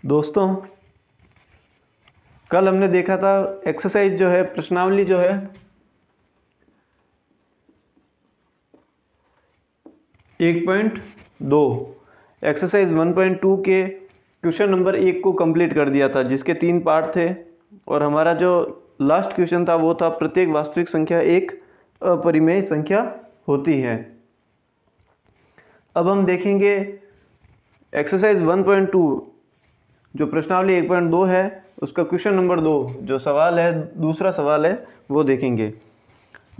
दोस्तों, कल हमने देखा था एक्सरसाइज जो है, प्रश्नावली जो है 1.2 एक्सरसाइज 1.2 के क्वेश्चन नंबर 1 को कंप्लीट कर दिया था, जिसके 3 पार्ट थे। और हमारा जो लास्ट क्वेश्चन था वो था प्रत्येक वास्तविक संख्या एक अपरिमेय संख्या होती है। अब हम देखेंगे एक्सरसाइज 1.2 जो प्रश्नावली 1.2 है, उसका क्वेश्चन नंबर 2 जो सवाल है, दूसरा सवाल है, वो देखेंगे।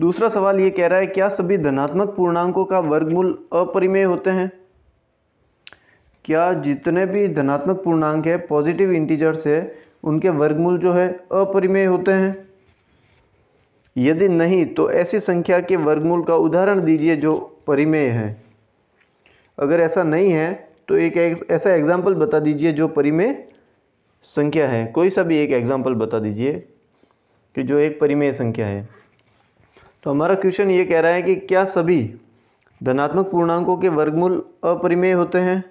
दूसरा सवाल ये कह रहा है, क्या सभी धनात्मक पूर्णांकों का वर्गमूल अपरिमेय होते हैं? क्या जितने भी धनात्मक पूर्णांक है, पॉजिटिव इंटीजर्स है, उनके वर्गमूल जो है अपरिमेय होते हैं? यदि नहीं तो ऐसी संख्या के वर्गमूल का उदाहरण दीजिए जो परिमेय है। अगर ऐसा नहीं है तो एक ऐसा एग्जाम्पल बता दीजिए जो परिमेय संख्या है। कोई सा भी एक एग्जाम्पल बता दीजिए कि जो एक परिमेय संख्या है। तो हमारा क्वेश्चन ये कह रहा है कि क्या सभी धनात्मक पूर्णांकों के वर्गमूल अपरिमेय होते हैं?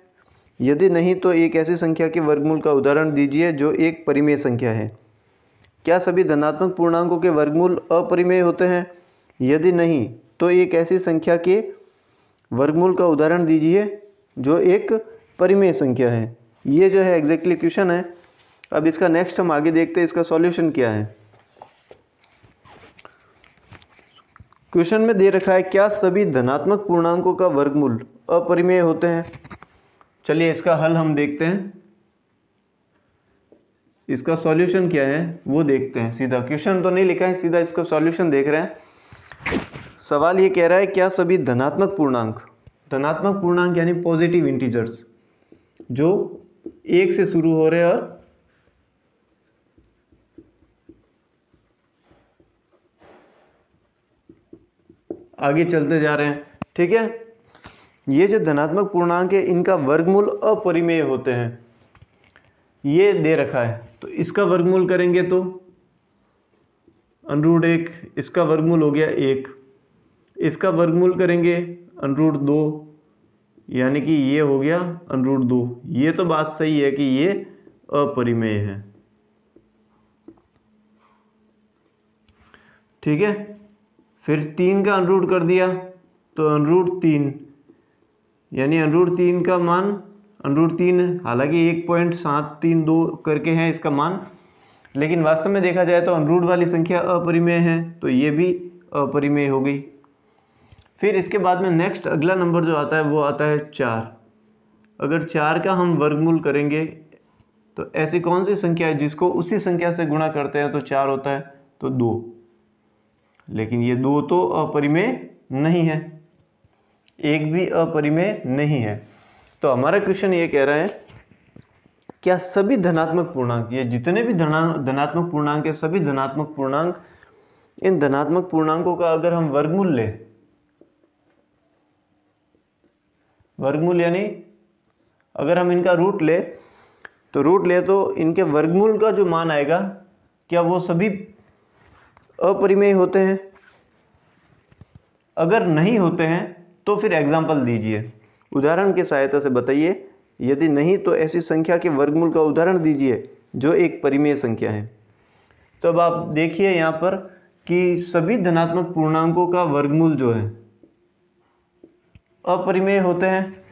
यदि नहीं तो एक ऐसी संख्या के वर्गमूल का उदाहरण दीजिए जो एक परिमेय संख्या है। क्या सभी धनात्मक पूर्णांकों के वर्गमूल अपरिमेय होते हैं? यदि नहीं तो एक ऐसी संख्या के वर्गमूल का उदाहरण दीजिए जो एक परिमेय संख्या है। ये जो है एग्जैक्टली क्वेश्चन है। अब इसका नेक्स्ट हम आगे देखते हैं इसका सॉल्यूशन क्या है। क्वेश्चन में दे रखा है, क्या सभी धनात्मक पूर्णांकों का वर्गमूल अपरिमेय होते हैं? चलिए इसका हल हम देखते हैं। इसका सॉल्यूशन क्या है वो देखते हैं। सीधा क्वेश्चन तो नहीं लिखा है, सीधा इसका सॉल्यूशन देख रहे हैं। सवाल ये कह रहा है, क्या सभी धनात्मक पूर्णांक यानी पॉजिटिव इंटीजर्स जो 1 से शुरू हो रहे हैं और आगे चलते जा रहे हैं, ठीक है, ये जो धनात्मक पूर्णांक है इनका वर्गमूल अपरिमेय होते हैं। ये दे रखा है तो इसका वर्गमूल करेंगे तो √1, इसका वर्गमूल हो गया 1, इसका वर्गमूल करेंगे √2, यानी कि ये हो गया √2। ये तो बात सही है कि ये अपरिमेय है, ठीक है। फिर 3 का √ कर दिया तो √3, यानी √3 का मान √3 है। हालांकि 1.732 करके है इसका मान, लेकिन वास्तव में देखा जाए तो √ वाली संख्या अपरिमेय है, तो ये भी अपरिमेय हो गई। फिर इसके बाद में नेक्स्ट अगला नंबर जो आता है वो आता है 4। अगर 4 का हम वर्गमूल करेंगे तो ऐसी कौन सी संख्या है जिसको उसी संख्या से गुणा करते हैं तो 4 होता है? तो 2। लेकिन ये 2 तो अपरिमेय नहीं है, एक भी अपरिमेय नहीं है। तो हमारा क्वेश्चन ये कह रहा है, क्या सभी धनात्मक पूर्णांक, ये जितने भी धनात्मक पूर्णांक है, सभी धनात्मक पूर्णांक, इन धनात्मक पूर्णांकों का अगर हम वर्गमूल लें, वर्गमूल यानी अगर हम इनका रूट ले तो इनके वर्गमूल का जो मान आएगा, क्या वो सभी अपरिमेय होते हैं? अगर नहीं होते हैं तो फिर एग्जाम्पल दीजिए, उदाहरण की सहायता से बताइए। यदि नहीं तो ऐसी संख्या के वर्गमूल का उदाहरण दीजिए जो एक परिमेय संख्या है। तो अब आप देखिए यहाँ पर कि सभी धनात्मक पूर्णांकों का वर्गमूल जो है अपरिमेय होते हैं।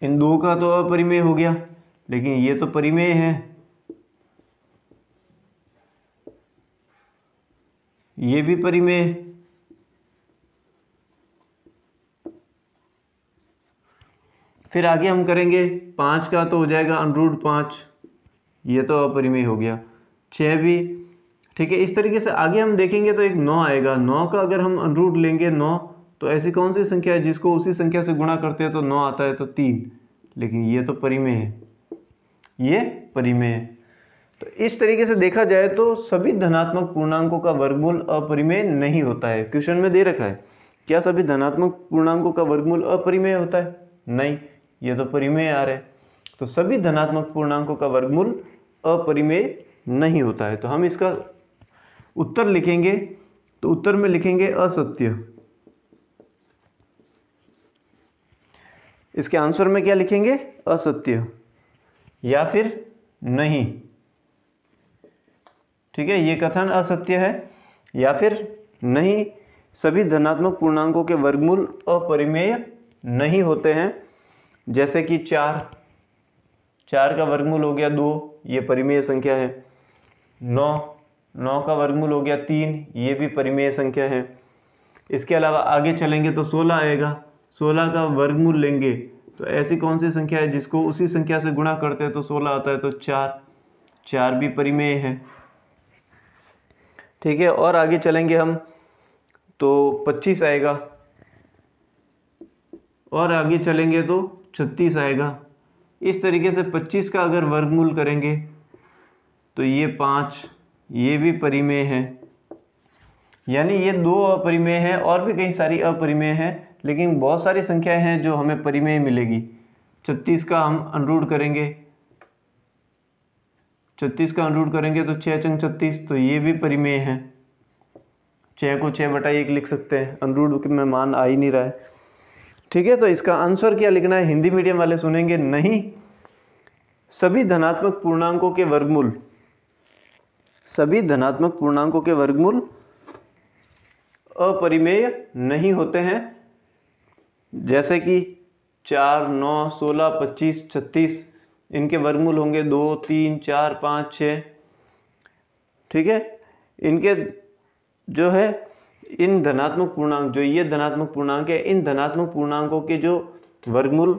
इन 2 का तो अपरिमेय हो गया, लेकिन ये तो परिमेय है, ये भी परिमेय। फिर आगे हम करेंगे 5 का तो हो जाएगा √5, ये तो अपरिमेय हो गया। 6 भी, ठीक है। इस तरीके से आगे हम देखेंगे तो एक 9 आएगा। 9 का अगर हम √ लेंगे 9, तो ऐसी कौन सी संख्या है जिसको उसी संख्या से गुणा करते हैं तो 9 आता है? तो 3। लेकिन ये तो परिमेय है, ये परिमेय है। तो इस तरीके से देखा जाए तो सभी धनात्मक पूर्णांकों का वर्गमूल अपरिमेय नहीं होता है। क्वेश्चन में दे रखा है, क्या सभी धनात्मक पूर्णांकों का वर्गमूल अपरिमेय होता है? नहीं, ये तो परिमेय आ रहे हैं। तो सभी धनात्मक पूर्णांकों का वर्गमूल अपरिमेय नहीं होता है। तो हम इसका उत्तर लिखेंगे तो उत्तर में लिखेंगे असत्य। इसके आंसर में क्या लिखेंगे? असत्य या फिर नहीं। ठीक है, ये कथन असत्य है या फिर नहीं। सभी धनात्मक पूर्णांकों के वर्गमूल अपरिमेय नहीं होते हैं। जैसे कि 4 का वर्गमूल हो गया 2, ये परिमेय संख्या है। 9 का वर्गमूल हो गया 3, ये भी परिमेय संख्या है। इसके अलावा आगे चलेंगे तो 16 आएगा। 16 का वर्गमूल लेंगे तो ऐसी कौन सी संख्या है जिसको उसी संख्या से गुणा करते हैं तो 16 आता है, तो 4 भी परिमेय है। ठीक है, और आगे चलेंगे हम तो 25 आएगा, और आगे चलेंगे तो 36 आएगा। इस तरीके से 25 का अगर वर्गमूल करेंगे तो ये 5, ये भी परिमेय है। यानी ये 2 अपरिमेय हैं, और भी कई सारी अपरिमेय हैं, लेकिन बहुत सारी संख्याएं हैं जो हमें परिमेय मिलेगी। 36 का हम अनुरूढ़ करेंगे, 36 का अनुरूढ़ करेंगे तो 6 चंग 36, तो ये भी परिमेय है। 6 को 6/1 लिख सकते हैं, अनुरूढ़ में मान आ ही नहीं रहा है। ठीक है, तो इसका आंसर क्या लिखना है? हिंदी मीडियम वाले सुनेंगे नहीं, सभी धनात्मक पूर्णांकों के वर्गमूल, सभी धनात्मक पूर्णांकों के वर्गमूल अपरिमेय नहीं होते हैं। जैसे कि 4, 9, 16, 25, 36, इनके वर्गमूल होंगे 2, 3, 4, 5, 6। ठीक है, इनके जो है इन धनात्मक पूर्णांक, जो ये धनात्मक पूर्णांक है, इन धनात्मक पूर्णांकों के जो वर्गमूल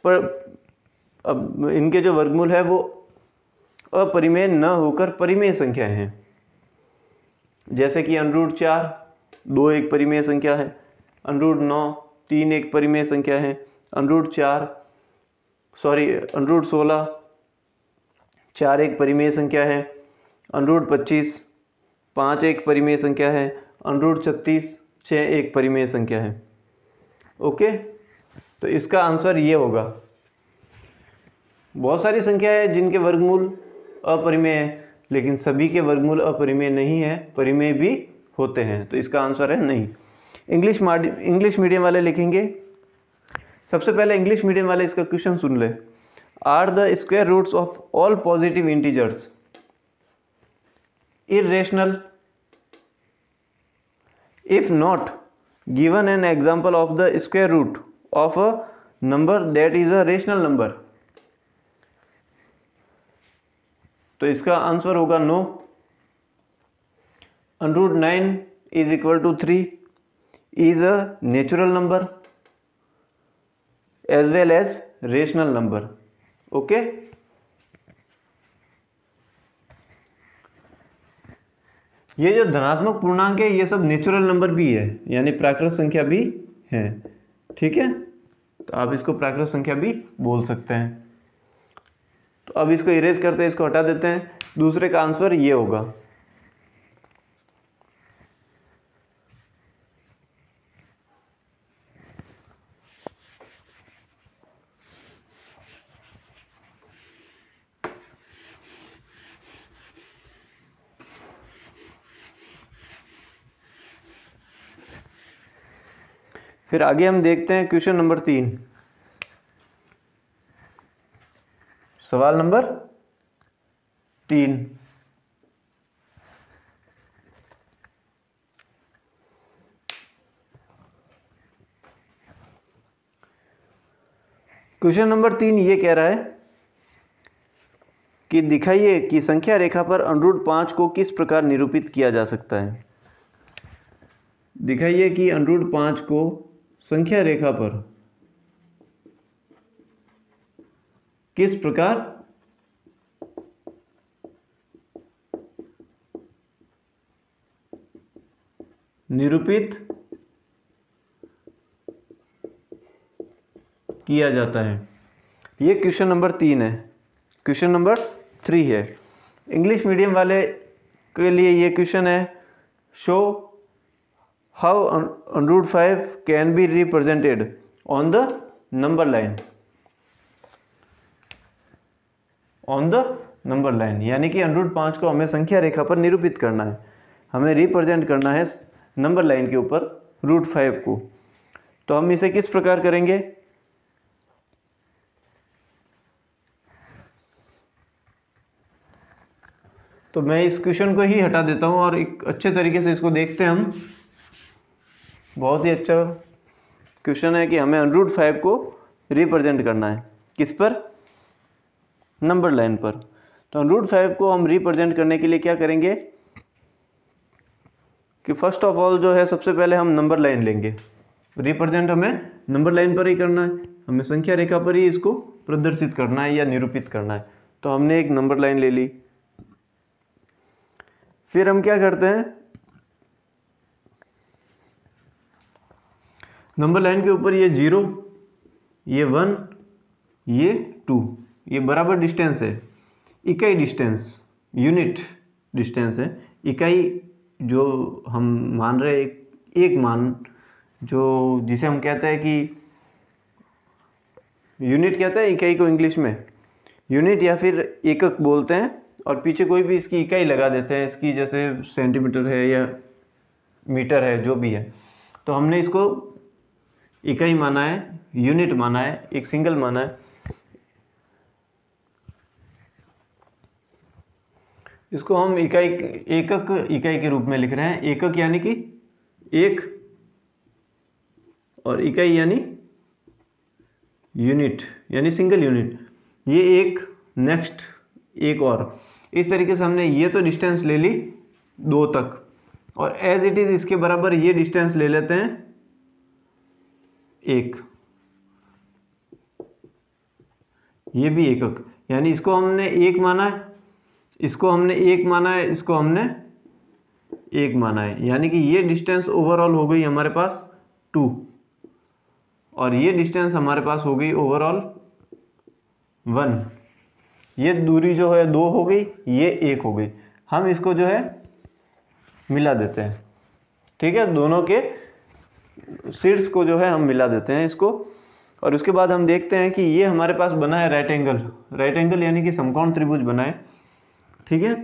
पर अब इनके जो वर्गमूल है वो अपरिमेय न होकर परिमेय संख्या हैं। जैसे कि अनुरूढ़ 4, 2 एक परिमेय संख्या है। अनुरूढ़ 9, 3 एक परिमेय संख्या है। अनुरूढ़ 16, 4 एक परिमेय संख्या है। अनुरूढ़ 25, 5 एक परिमेय संख्या है। अनुरूढ़ 36, 6 एक परिमेय संख्या है। ओके, तो इसका आंसर ये होगा। बहुत सारी संख्या है जिनके वर्गमूल अपरिमेय है, लेकिन सभी के वर्गमूल अपरिमेय नहीं है, परिमेय भी होते हैं, तो इसका आंसर है नहीं। इंग्लिश मीडियम वाले लिखेंगे। सबसे पहले इंग्लिश मीडियम वाले इसका क्वेश्चन सुन ले। Are the square roots of all positive integers irrational? If not, given an example of the square root of a number that is a rational number. तो इसका आंसर होगा no. Under root 9 is equal to 3 is a natural number as well as rational number. Okay, ये जो धनात्मक पूर्णांक है ये सब नेचुरल नंबर भी है, यानी प्राकृत संख्या भी है। ठीक है, तो आप इसको प्राकृत संख्या भी बोल सकते हैं। तो अब इसको इरेज करते हैं, इसको हटा देते हैं। दूसरे का आंसर ये होगा। फिर आगे हम देखते हैं क्वेश्चन नंबर 3। सवाल नंबर 3। क्वेश्चन नंबर 3 ये कह रहा है कि दिखाइए कि संख्या रेखा पर अनुरूट 5 को किस प्रकार निरूपित किया जा सकता है। दिखाइए कि अनुरूट 5 को संख्या रेखा पर किस प्रकार निरूपित किया जाता है। ये क्वेश्चन नंबर 3 है। क्वेश्चन नंबर 3 है। इंग्लिश मीडियम वाले के लिए ये क्वेश्चन है, show how under root 5 can be represented on the number line. On the number line यानी कि अनुरूट 5 को हमें संख्या रेखा पर निरूपित करना है, हमें रिप्रेजेंट करना है नंबर लाइन के ऊपर रूट 5 को। तो हम इसे किस प्रकार करेंगे? तो मैं इस क्वेश्चन को ही हटा देता हूँ और एक अच्छे तरीके से इसको देखते हैं हम। बहुत ही अच्छा क्वेश्चन है कि हमें √5 को रिप्रेजेंट करना है किस पर, नंबर लाइन पर। तो √5 को हम रिप्रेजेंट करने के लिए क्या करेंगे कि फर्स्ट ऑफ ऑल जो है सबसे पहले हम नंबर लाइन लेंगे। रिप्रेजेंट हमें नंबर लाइन पर ही करना है, हमें संख्या रेखा पर ही इसको प्रदर्शित करना है या निरूपित करना है। तो हमने एक नंबर लाइन ले ली। फिर हम क्या करते हैं, नंबर लाइन के ऊपर ये 0, ये 1, ये 2, ये बराबर डिस्टेंस है, इकाई डिस्टेंस, यूनिट डिस्टेंस है। इकाई जो हम मान रहे हैं, एक मान जो जिसे हम कहते हैं कि यूनिट कहते हैं इकाई को इंग्लिश में, यूनिट या फिर एकक बोलते हैं। और पीछे कोई भी इसकी इकाई लगा देते हैं, इसकी जैसे सेंटीमीटर है या मीटर है, जो भी है। तो हमने इसको इकाई माना है, यूनिट माना है, एक सिंगल माना है। इसको हम एकक इकाई के रूप में लिख रहे हैं। एकक यानी कि एक और इकाई यानी यूनिट यानी सिंगल यूनिट। ये एक, नेक्स्ट एक और, इस तरीके से हमने ये तो डिस्टेंस ले ली 2 तक, और एज इट इज इसके बराबर ये डिस्टेंस ले लेते हैं 1। ये भी एकक, यानी इसको हमने 1 माना है, इसको हमने 1 माना है, इसको हमने 1 माना है। यानी कि ये डिस्टेंस ओवरऑल हो गई हमारे पास 2, और ये डिस्टेंस हमारे पास हो गई ओवरऑल 1। ये दूरी जो है 2 हो गई, ये 1 हो गई। हम इसको जो है मिला देते हैं, ठीक है, दोनों के शीर्ष को जो है हम मिला देते हैं इसको। और उसके बाद हम देखते हैं कि ये हमारे पास बना है राइट एंगल। राइट एंगल यानी कि समकोण त्रिभुज बना है, ठीक है।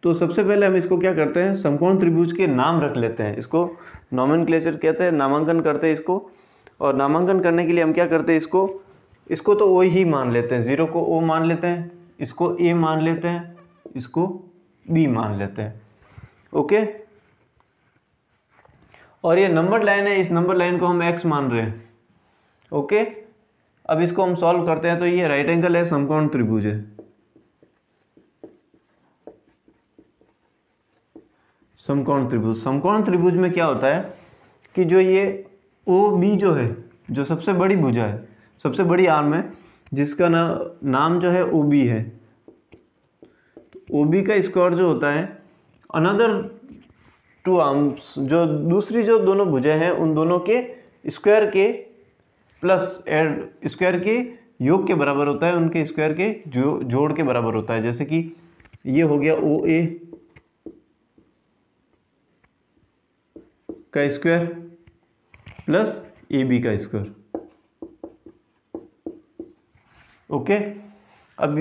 तो सबसे पहले हम इसको क्या करते हैं, समकोण त्रिभुज के नाम रख लेते हैं। इसको नोमेनक्लेचर कहते हैं, नामांकन करते हैं इसको। और नामांकन करने के लिए हम क्या करते हैं, इसको तो ओ ही मान लेते हैं, 0 को ओ मान लेते हैं, इसको ए मान लेते हैं, इसको बी मान लेते हैं, ओके। और ये नंबर लाइन है, इस नंबर लाइन को हम एक्स मान रहे हैं, ओके। अब इसको हम सॉल्व करते हैं। तो ये राइट एंगल है, समकोण त्रिभुज है। समकोण त्रिभुज में क्या होता है कि जो ये ओ बी जो है, जो सबसे बड़ी भुजा है, सबसे बड़ी आर्म है, जिसका नाम जो है ओ बी है। तो ओ बी का स्क्वायर जो होता है अनदर 2 आर्म्स, जो दूसरी जो दोनों भुजाएं हैं उन दोनों के स्क्वायर के प्लस स्क्वायर के योग के बराबर होता है, उनके स्क्वायर के जोड़ के बराबर होता है। जैसे कि ये हो गया ओ ए का स्क्वायर प्लस ए बी का स्क्वायर, ओके। अब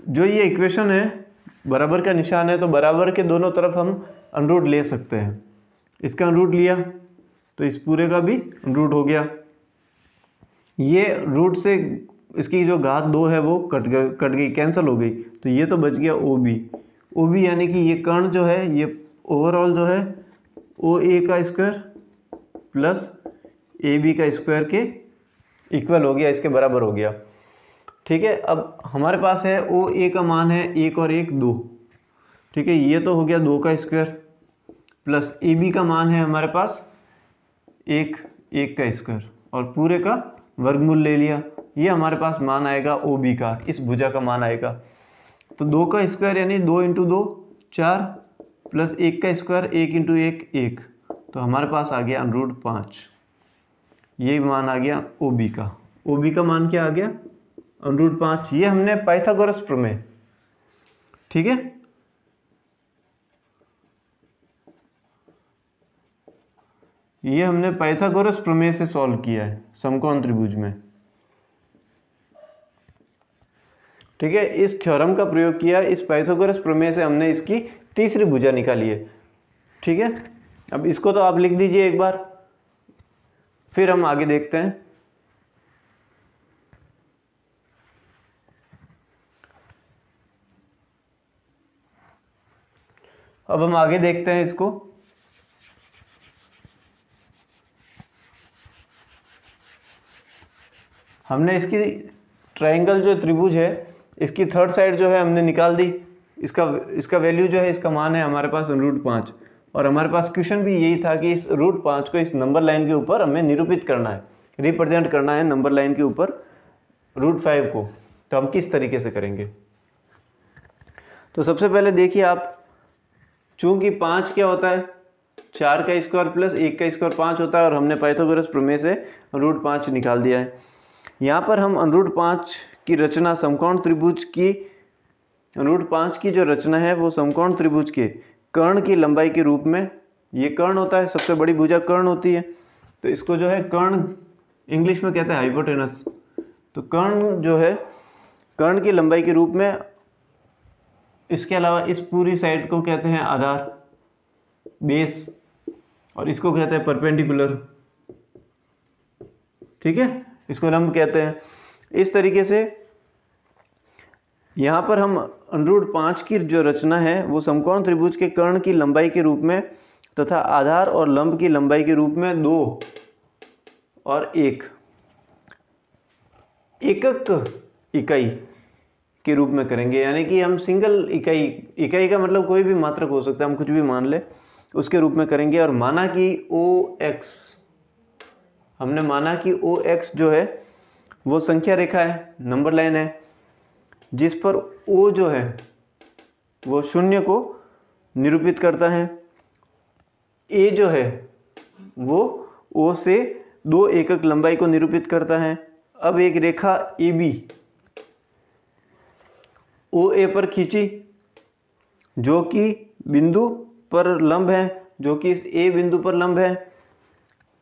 जो ये इक्वेशन है, बराबर का निशान है, तो बराबर के दोनों तरफ हम अंडरूट ले सकते हैं। इसका अंडरूट लिया तो इस पूरे का भी अंडरूट हो गया। ये रूट से इसकी जो घात 2 है वो कट गई, कैंसिल हो गई। तो ये तो बच गया ओ बी यानी कि ये कर्ण जो है, ये ओवरऑल जो है ओ ए का स्क्वायर प्लस ए बी का स्क्वायर के इक्वल हो गया, इसके बराबर हो गया, ठीक है। अब हमारे पास है ओ ए का मान है 1 और 1 2, ठीक है। ये तो हो गया 2 का स्क्वायर प्लस ए बी का मान है हमारे पास 1 का स्क्वायर, और पूरे का वर्गमूल ले लिया। ये हमारे पास मान आएगा ओ बी का, इस भुजा का मान आएगा। तो 2 का स्क्वायर यानी 2 × 2 4 प्लस 1 का स्क्वायर 1 × 1 1, तो हमारे पास आ गया √5। ये मान आ गया ओ बी का। ओ बी का मान क्या आ गया, √5। ये हमने पाइथागोरस प्रमेय, ठीक है। ये हमने पाइथागोरस प्रमेय से सॉल्व किया है समकोण त्रिभुज में, ठीक है। इस थ्योरम का प्रयोग किया, इस पाइथागोरस प्रमेय से हमने इसकी तीसरी भुजा निकाली है, ठीक है। अब इसको तो आप लिख दीजिए एक बार, फिर हम आगे देखते हैं। अब हम आगे देखते हैं इसको। हमने इसकी ट्रायंगल जो त्रिभुज है इसकी थर्ड साइड जो है हमने निकाल दी। इसका वैल्यू जो है, इसका मान है हमारे पास √5, और हमारे पास क्वेश्चन भी यही था कि इस √5 को इस नंबर लाइन के ऊपर हमें निरूपित करना है, रिप्रेजेंट करना है नंबर लाइन के ऊपर √5 को। तो हम किस तरीके से करेंगे? तो सबसे पहले देखिए आप, चूंकि 5 क्या होता है, 4 का स्क्वायर प्लस 1 का स्क्वायर 5 होता है, और हमने पाइथागोरस प्रमेय से √5 निकाल दिया है। यहाँ पर हम √5 की रचना समकोण त्रिभुज की, √5 की जो रचना है वो समकोण त्रिभुज के कर्ण की लंबाई के रूप में, ये कर्ण होता है, सबसे बड़ी भुजा कर्ण होती है, तो इसको जो है कर्ण इंग्लिश में कहते हैं हाइपोटेनस। तो कर्ण जो है कर्ण की लंबाई के रूप में, इसके अलावा इस पूरी साइड को कहते हैं आधार, बेस, और इसको कहते हैं परपेंडिकुलर, ठीक है, इसको लंब कहते हैं। इस तरीके से यहाँ पर हम √5 की जो रचना है वो समकोण त्रिभुज के कर्ण की लंबाई के रूप में तथा आधार और लंब की लंबाई के रूप में 2 और 1 एकक इकाई के रूप में करेंगे। यानी कि हम सिंगल इकाई का मतलब कोई भी मात्रक हो सकता है, हम कुछ भी मान ले, उसके रूप में करेंगे। और माना कि OX, हमने माना कि OX जो है वो संख्या रेखा है, नंबर लाइन है, जिस पर O जो है वो 0 को निरूपित करता है, A जो है वो O से 2 एकक लंबाई को निरूपित करता है। अब एक रेखा AB OA पर खींची, जो कि बिंदु पर लंब है, जो कि इस A बिंदु पर लंब है।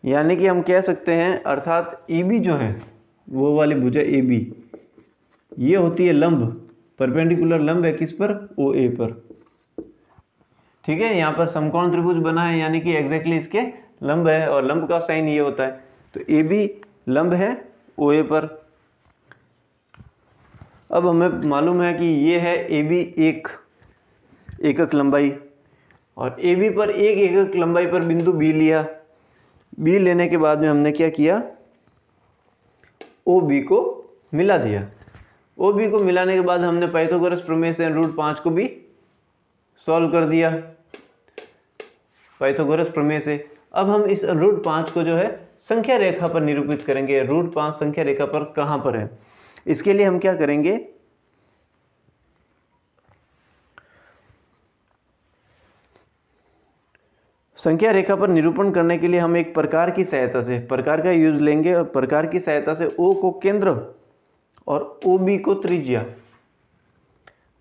यानी कि हम कह सकते हैं, अर्थात EB जो है वो वाली भुजा AB, ये होती है लंब, परपेंडिकुलर लंब है किस पर? OA पर, ठीक है। यहाँ पर समकोण त्रिभुज बना है, यानी कि एग्जैक्टली इसके लंब है, और लंब का साइन ये होता है। तो AB लंब है OA पर। अब हमें मालूम है कि ये है AB एक एकक लंबाई, और AB पर एक एकक लंबाई पर बिंदु B लिया। B लेने के बाद में हमने क्या किया? OB को मिला दिया। OB को मिलाने के बाद हमने पाइथागोरस प्रमेय से √5 को भी सॉल्व कर दिया पाइथागोरस प्रमेय से। अब हम इस √5 को जो है संख्या रेखा पर निरूपित करेंगे। √5 संख्या रेखा पर कहाँ पर है? इसके लिए हम क्या करेंगे? संख्या रेखा पर निरूपण करने के लिए हम एक प्रकार की सहायता से, प्रकार का यूज लेंगे, और प्रकार की सहायता से O को केंद्र और OB को त्रिज्या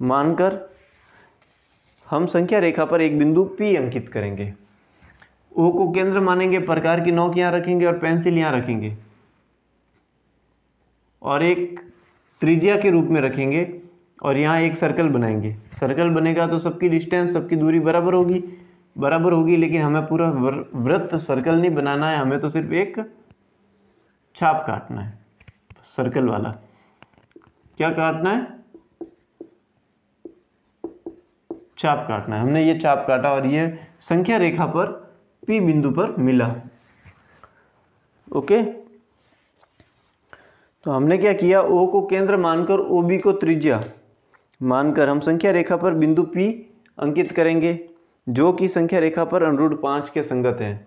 मानकर हम संख्या रेखा पर एक बिंदु P अंकित करेंगे। O को केंद्र मानेंगे, प्रकार की नोक यहाँ रखेंगे और पेंसिल यहाँ रखेंगे, और एक त्रिज्या के रूप में रखेंगे, और यहाँ एक सर्कल बनाएंगे। सर्कल बनेगा तो सबकी डिस्टेंस, सबकी दूरी बराबर होगी, लेकिन हमें पूरा वृत्त सर्कल नहीं बनाना है, हमें तो सिर्फ एक छाप काटना है, सर्कल वाला। क्या काटना है? चाप काटना है। हमने ये चाप काटा, और ये संख्या रेखा पर P बिंदु पर मिला। ओके, तो हमने क्या किया? O को केंद्र मानकर OB को त्रिज्या मानकर हम संख्या रेखा पर बिंदु P अंकित करेंगे, जो कि संख्या रेखा पर √5 के संगत है।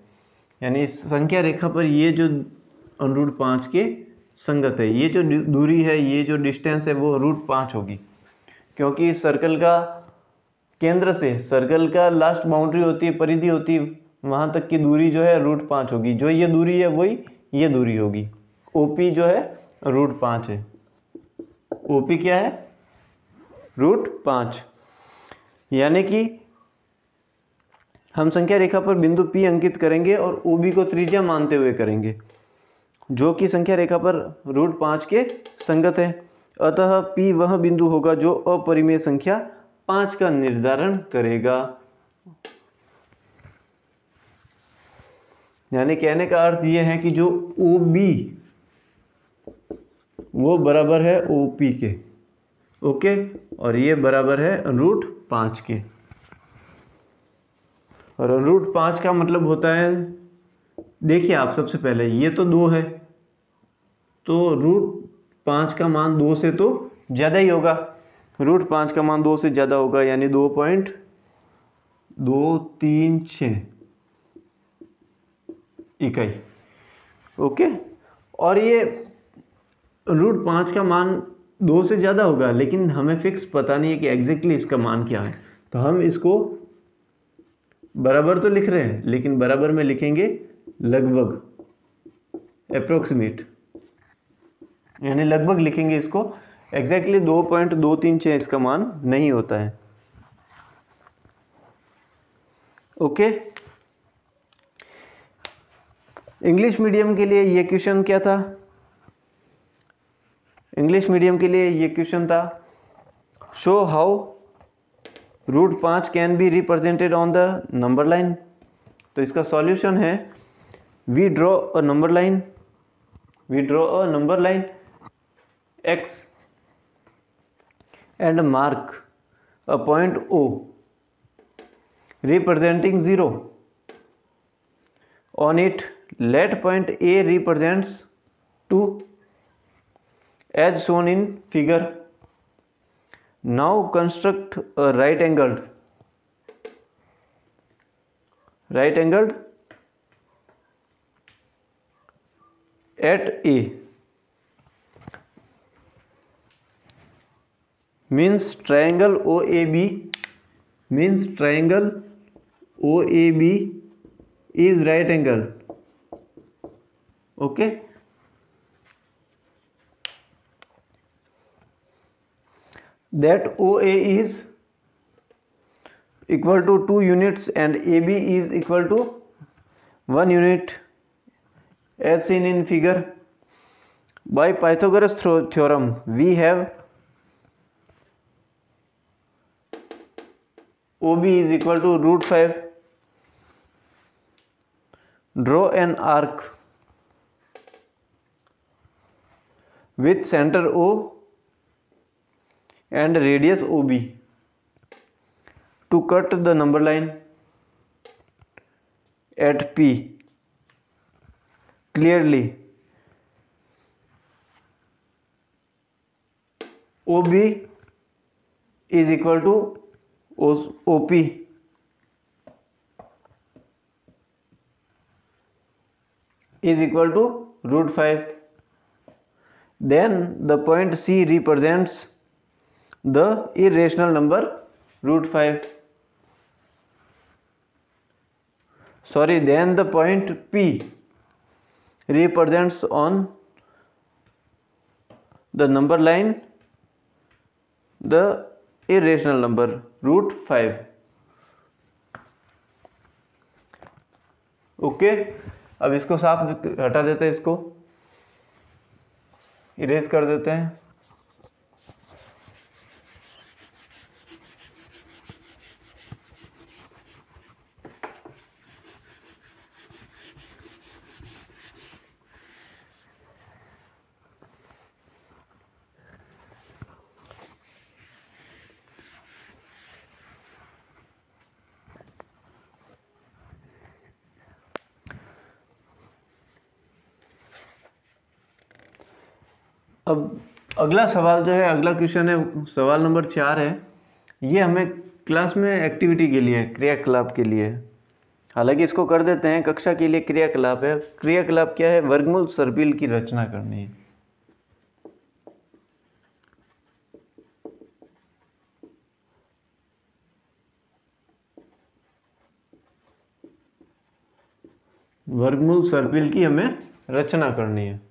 यानी इस संख्या रेखा पर ये जो √5 के संगत है, ये जो दूरी है, ये जो डिस्टेंस है वो √5 होगी, क्योंकि इस सर्कल का केंद्र से, सर्कल का लास्ट बाउंड्री होती है, परिधि होती है, वहाँ तक की दूरी जो है √5 होगी। जो ये दूरी है वही ये दूरी होगी। OP जो है √5 है। OP क्या है? √5। यानी कि हम संख्या रेखा पर बिंदु P अंकित करेंगे और OB को त्रिज्या मानते हुए करेंगे, जो कि संख्या रेखा पर √5 के संगत है। अतः P वह बिंदु होगा जो अपरिमेय संख्या 5 का निर्धारण करेगा। यानी कहने का अर्थ यह है कि जो OB वो बराबर है OP के, ओके, और ये बराबर है √5 के। और रूट 5 का मतलब होता है, देखिए आप सबसे पहले ये तो 2 है, तो रूट 5 का मान 2 से तो ज़्यादा ही होगा। रूट 5 का मान 2 से ज़्यादा होगा, यानी 2.236 इकाई। ओके, और ये रूट 5 का मान 2 से ज़्यादा होगा, लेकिन हमें फिक्स पता नहीं है कि एग्जैक्टली इसका मान क्या है, तो हम इसको बराबर तो लिख रहे हैं, लेकिन बराबर में लिखेंगे लगभग, अप्रोक्सीमेट, यानी लगभग लिखेंगे इसको। एग्जैक्टली 2.236 इसका मान नहीं होता है। ओके, इंग्लिश मीडियम के लिए ये क्वेश्चन क्या था? इंग्लिश मीडियम के लिए ये क्वेश्चन था, show how root 5 can be represented on the number line. तो इसका सॉल्यूशन है, we draw a number line, x and mark a point O representing 0. On it, let point A represents 2 as shown in figure. Now construct a right angled at A, means triangle OAB is right angle. Okay, that OA is equal to 2 units and AB is equal to 1 unit as seen in figure. By Pythagoras theorem we have OB is equal to root 5. Draw an arc with center O and radius OB to cut the number line at P clearly. OB is equal to OP is equal to root 5. Then the point C represents the irrational number root 5. Then the point P represents on the number line the irrational number root 5. Okay, अब इसको साफ हटा देते हैं, इसको erase कर देते हैं। अब अगला सवाल जो है, अगला क्वेश्चन है, सवाल नंबर 4 है। ये हमें क्लास में एक्टिविटी के लिए, क्रियाकलाप के लिए, हालांकि इसको कर देते हैं, कक्षा के लिए क्रियाकलाप है। क्रियाकलाप क्या है? वर्गमूल सर्पिल की रचना करनी है। वर्गमूल सर्पिल की हमें रचना करनी है।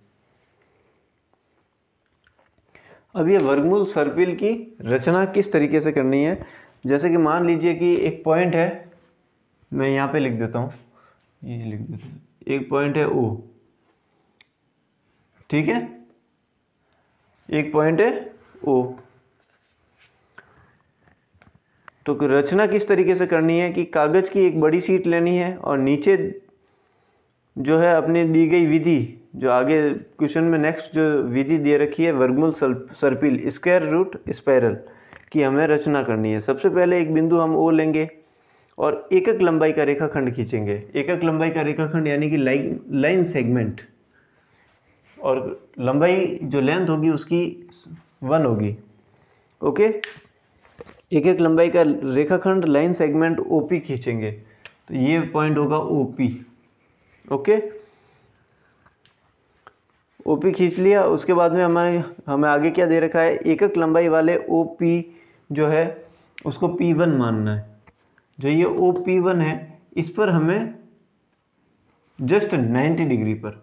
अब ये वर्गमूल सर्पिल की रचना किस तरीके से करनी है? जैसे कि मान लीजिए कि एक पॉइंट है, मैं यहाँ पे लिख देता हूँ, ये लिख देता हूँ, एक पॉइंट है O, ठीक है, एक पॉइंट है O। तो रचना किस तरीके से करनी है कि कागज़ की एक बड़ी शीट लेनी है और नीचे जो है अपनी दी गई विधि, जो आगे क्वेश्चन में नेक्स्ट जो विधि दे रखी है, वर्गमूल सर्पिल स्क्वायर रूट स्पाइरल की हमें रचना करनी है। सबसे पहले एक बिंदु हम O लेंगे और एकक लंबाई का रेखाखंड खींचेंगे। एकक लंबाई का रेखाखंड यानी कि लाइन सेगमेंट, और लंबाई जो लेंथ होगी उसकी 1 होगी। ओके, एक एक लंबाई का रेखाखंड लाइन सेगमेंट ओपी खींचेंगे, तो ये पॉइंट होगा ओपी। ओके, ओपी खींच लिया। उसके बाद में हमें आगे क्या दे रखा है, एकक लंबाई वाले ओपी जो है उसको P1 मानना है। जो ये OP1 है इस पर हमें जस्ट 90 डिग्री पर,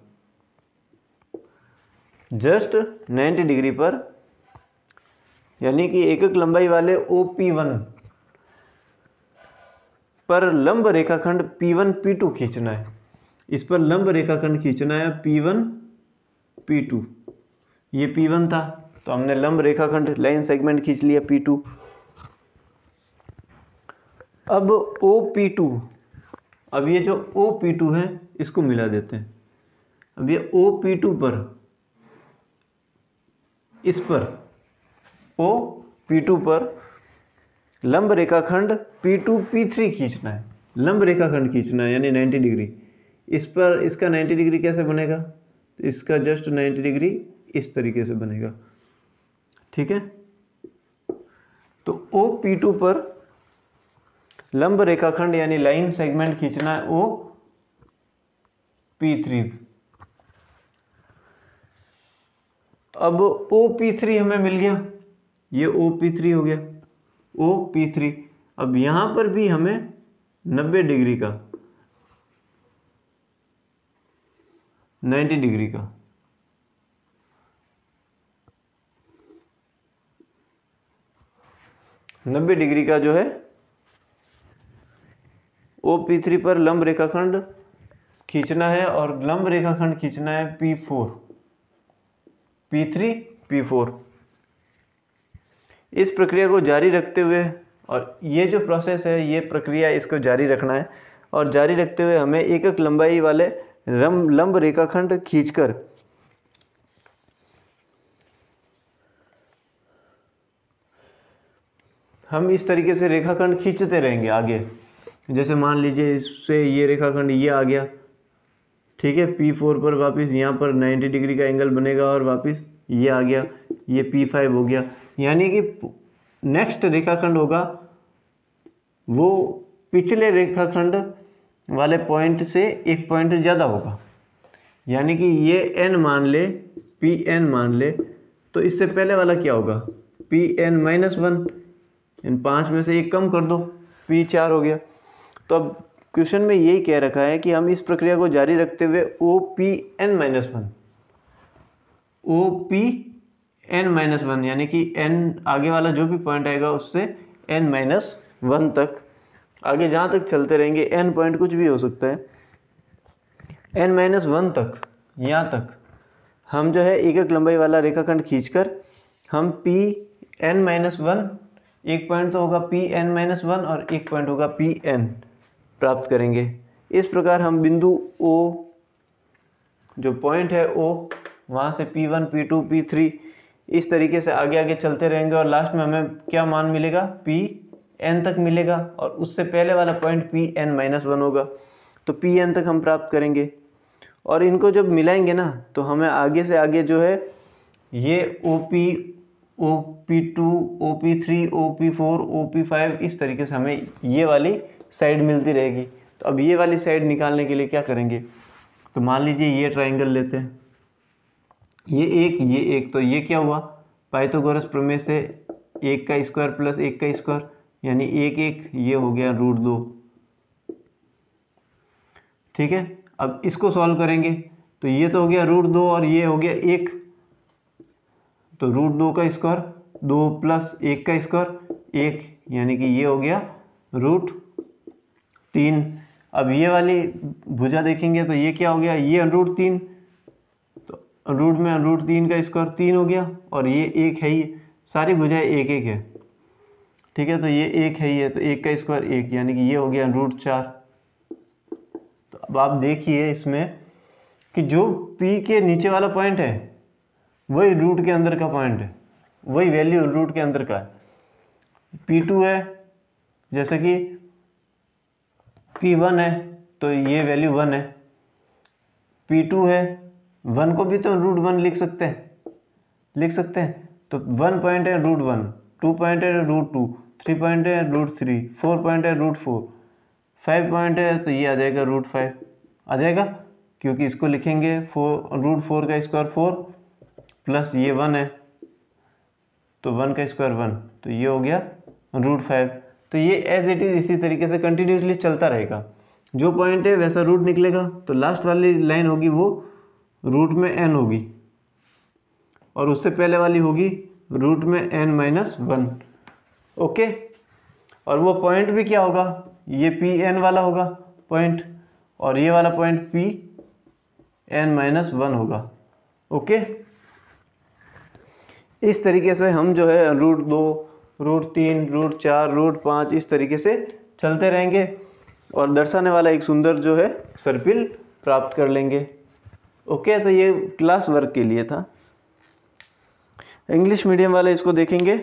जस्ट 90 डिग्री पर, यानी कि एकक लंबाई वाले OP1 पर लंब रेखाखंड P1 P2 खींचना है। इस पर लंब रेखाखंड खींचना है P1 P2। ये P1 था तो हमने लंब रेखाखंड लाइन सेगमेंट खींच लिया P2। अब OP2, अब ये जो OP2 है इसको मिला देते हैं। अब ये OP2 पर, इस पर OP2 पर लंब रेखाखंड P2 P3 खींचना है। लंब रेखाखंड खींचना है यानी 90 डिग्री। इस पर इसका 90 डिग्री कैसे बनेगा, तो इसका जस्ट 90 डिग्री इस तरीके से बनेगा। ठीक है, तो OP2 पर लंब रेखाखंड यानी लाइन सेगमेंट खींचना है OP3। अब OP3 हमें मिल गया, ये OP3 हो गया, OP3। अब यहां पर भी हमें 90 डिग्री का, 90 डिग्री का, जो है OP3 पर लंब रेखाखंड खींचना है, और लंब रेखाखंड खींचना है P4, P3 P4। इस प्रक्रिया को जारी रखते हुए, और ये जो प्रोसेस है, ये प्रक्रिया इसको जारी रखना है, और जारी रखते हुए हमें एकक लंबाई वाले लंब रेखाखंड खींचकर हम इस तरीके से रेखाखंड खींचते रहेंगे आगे। जैसे मान लीजिए इससे ये रेखाखंड ये आ गया, ठीक है, P4 पर वापस यहाँ पर 90 डिग्री का एंगल बनेगा, और वापस ये आ गया, ये P5 हो गया। यानी कि नेक्स्ट रेखाखंड होगा वो पिछले रेखाखंड वाले पॉइंट से एक पॉइंट ज़्यादा होगा। यानी कि ये n मान ले, Pn मान ले, तो इससे पहले वाला क्या होगा, Pn-1। इन 5 में से एक कम कर दो, P4 हो गया। तो अब क्वेश्चन में यही कह रखा है कि हम इस प्रक्रिया को जारी रखते हुए OPn-1, OPn-1 यानी कि n आगे वाला जो भी पॉइंट आएगा उससे n-1 तक आगे जहाँ तक चलते रहेंगे। n पॉइंट कुछ भी हो सकता है, n-1 तक, यहाँ तक हम जो है एकक लंबाई वाला रेखाखंड खींचकर हम Pn-1, एक पॉइंट तो होगा Pn-1 और एक पॉइंट होगा Pn प्राप्त करेंगे। इस प्रकार हम बिंदु O, जो पॉइंट है O, वहाँ से P1 P2 P3 इस तरीके से आगे आगे चलते रहेंगे, और लास्ट में हमें क्या मान मिलेगा, Pn तक मिलेगा, और उससे पहले वाला पॉइंट Pn-1 होगा, तो Pn तक हम प्राप्त करेंगे। और इनको जब मिलाएंगे ना तो हमें आगे से आगे जो है ये OP, OP2, OP3, OP4, OP5 इस तरीके से हमें ये वाली साइड मिलती रहेगी। तो अब ये वाली साइड निकालने के लिए क्या करेंगे, तो मान लीजिए ये ट्राइंगल लेते हैं, ये एक, तो ये क्या हुआ, पाइथागोरस प्रमेय से 1 का स्क्वायर प्लस 1 का स्क्वायर यानी 1, ये हो गया √2। ठीक है, अब इसको सॉल्व करेंगे तो ये तो हो गया √2 और ये हो गया 1, तो √2 का स्क्वायर 2 प्लस 1 का स्क्वायर 1, यानी कि ये हो गया √3। अब ये वाली भुजा देखेंगे तो ये क्या हो गया, ये √3, तो रूट में √3 का स्क्वायर 3 हो गया, और ये 1 है ही, सारी भुजाएं 1 है। ठीक है, तो ये 1 है ही है, तो 1 का स्क्वायर 1, यानी कि ये हो गया √4। तो अब आप देखिए इसमें कि जो P के नीचे वाला पॉइंट है वही रूट के अंदर का पॉइंट है, वही वैल्यू रूट के अंदर का है। P2 है, जैसे कि P1 है तो ये वैल्यू 1 है, P2 है, 1 को भी तो √1 लिख सकते हैं, तो 1 पॉइंट है √1, 2 पॉइंट है √2, 3 पॉइंट है √3, 4 पॉइंट है √4, 5 पॉइंट है तो ये आ जाएगा √5 आ जाएगा, क्योंकि इसको लिखेंगे √4 का स्क्वायर 4 प्लस ये 1 है तो 1 का स्क्वायर 1, तो ये हो गया √5। तो ये एज इट इज़ इसी तरीके से कंटिन्यूसली चलता रहेगा, जो पॉइंट है वैसा रूट निकलेगा, तो लास्ट वाली लाइन होगी वो रूट में n होगी और उससे पहले वाली होगी रूट में n-1। ओके, और वो पॉइंट भी क्या होगा, ये Pn वाला होगा पॉइंट और ये वाला पॉइंट Pn-1 होगा। ओके, इस तरीके से हम जो है √2, √3, √4, √5 इस तरीके से चलते रहेंगे और दर्शाने वाला एक सुंदर जो है सर्पिल प्राप्त कर लेंगे। ओके, तो ये क्लास वर्क के लिए था। इंग्लिश मीडियम वाले इसको देखेंगे।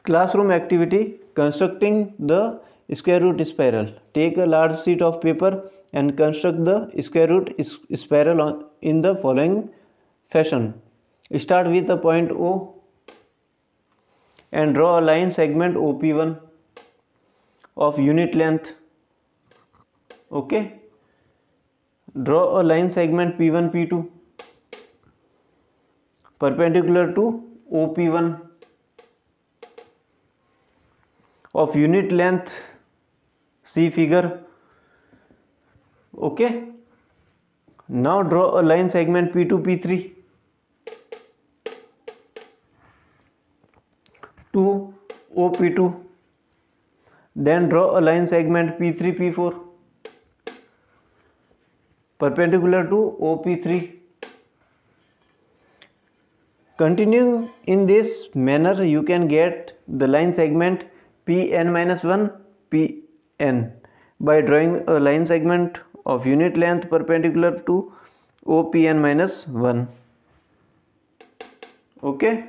Classroom activity constructing the square root spiral. Take a large sheet of paper and construct the square root spiral in the following fashion. Start with the point O and draw a line segment OP1 of unit length. Okay, draw a line segment P1 P2 perpendicular to OP1 of unit length, see figure. Okay, now draw a line segment P2 P3 to OP2, then draw a line segment P3 P4 perpendicular to OP3. Continuing in this manner, you can get the line segment Pn-1 Pn by drawing a line segment of unit length perpendicular to OPn-1. Okay,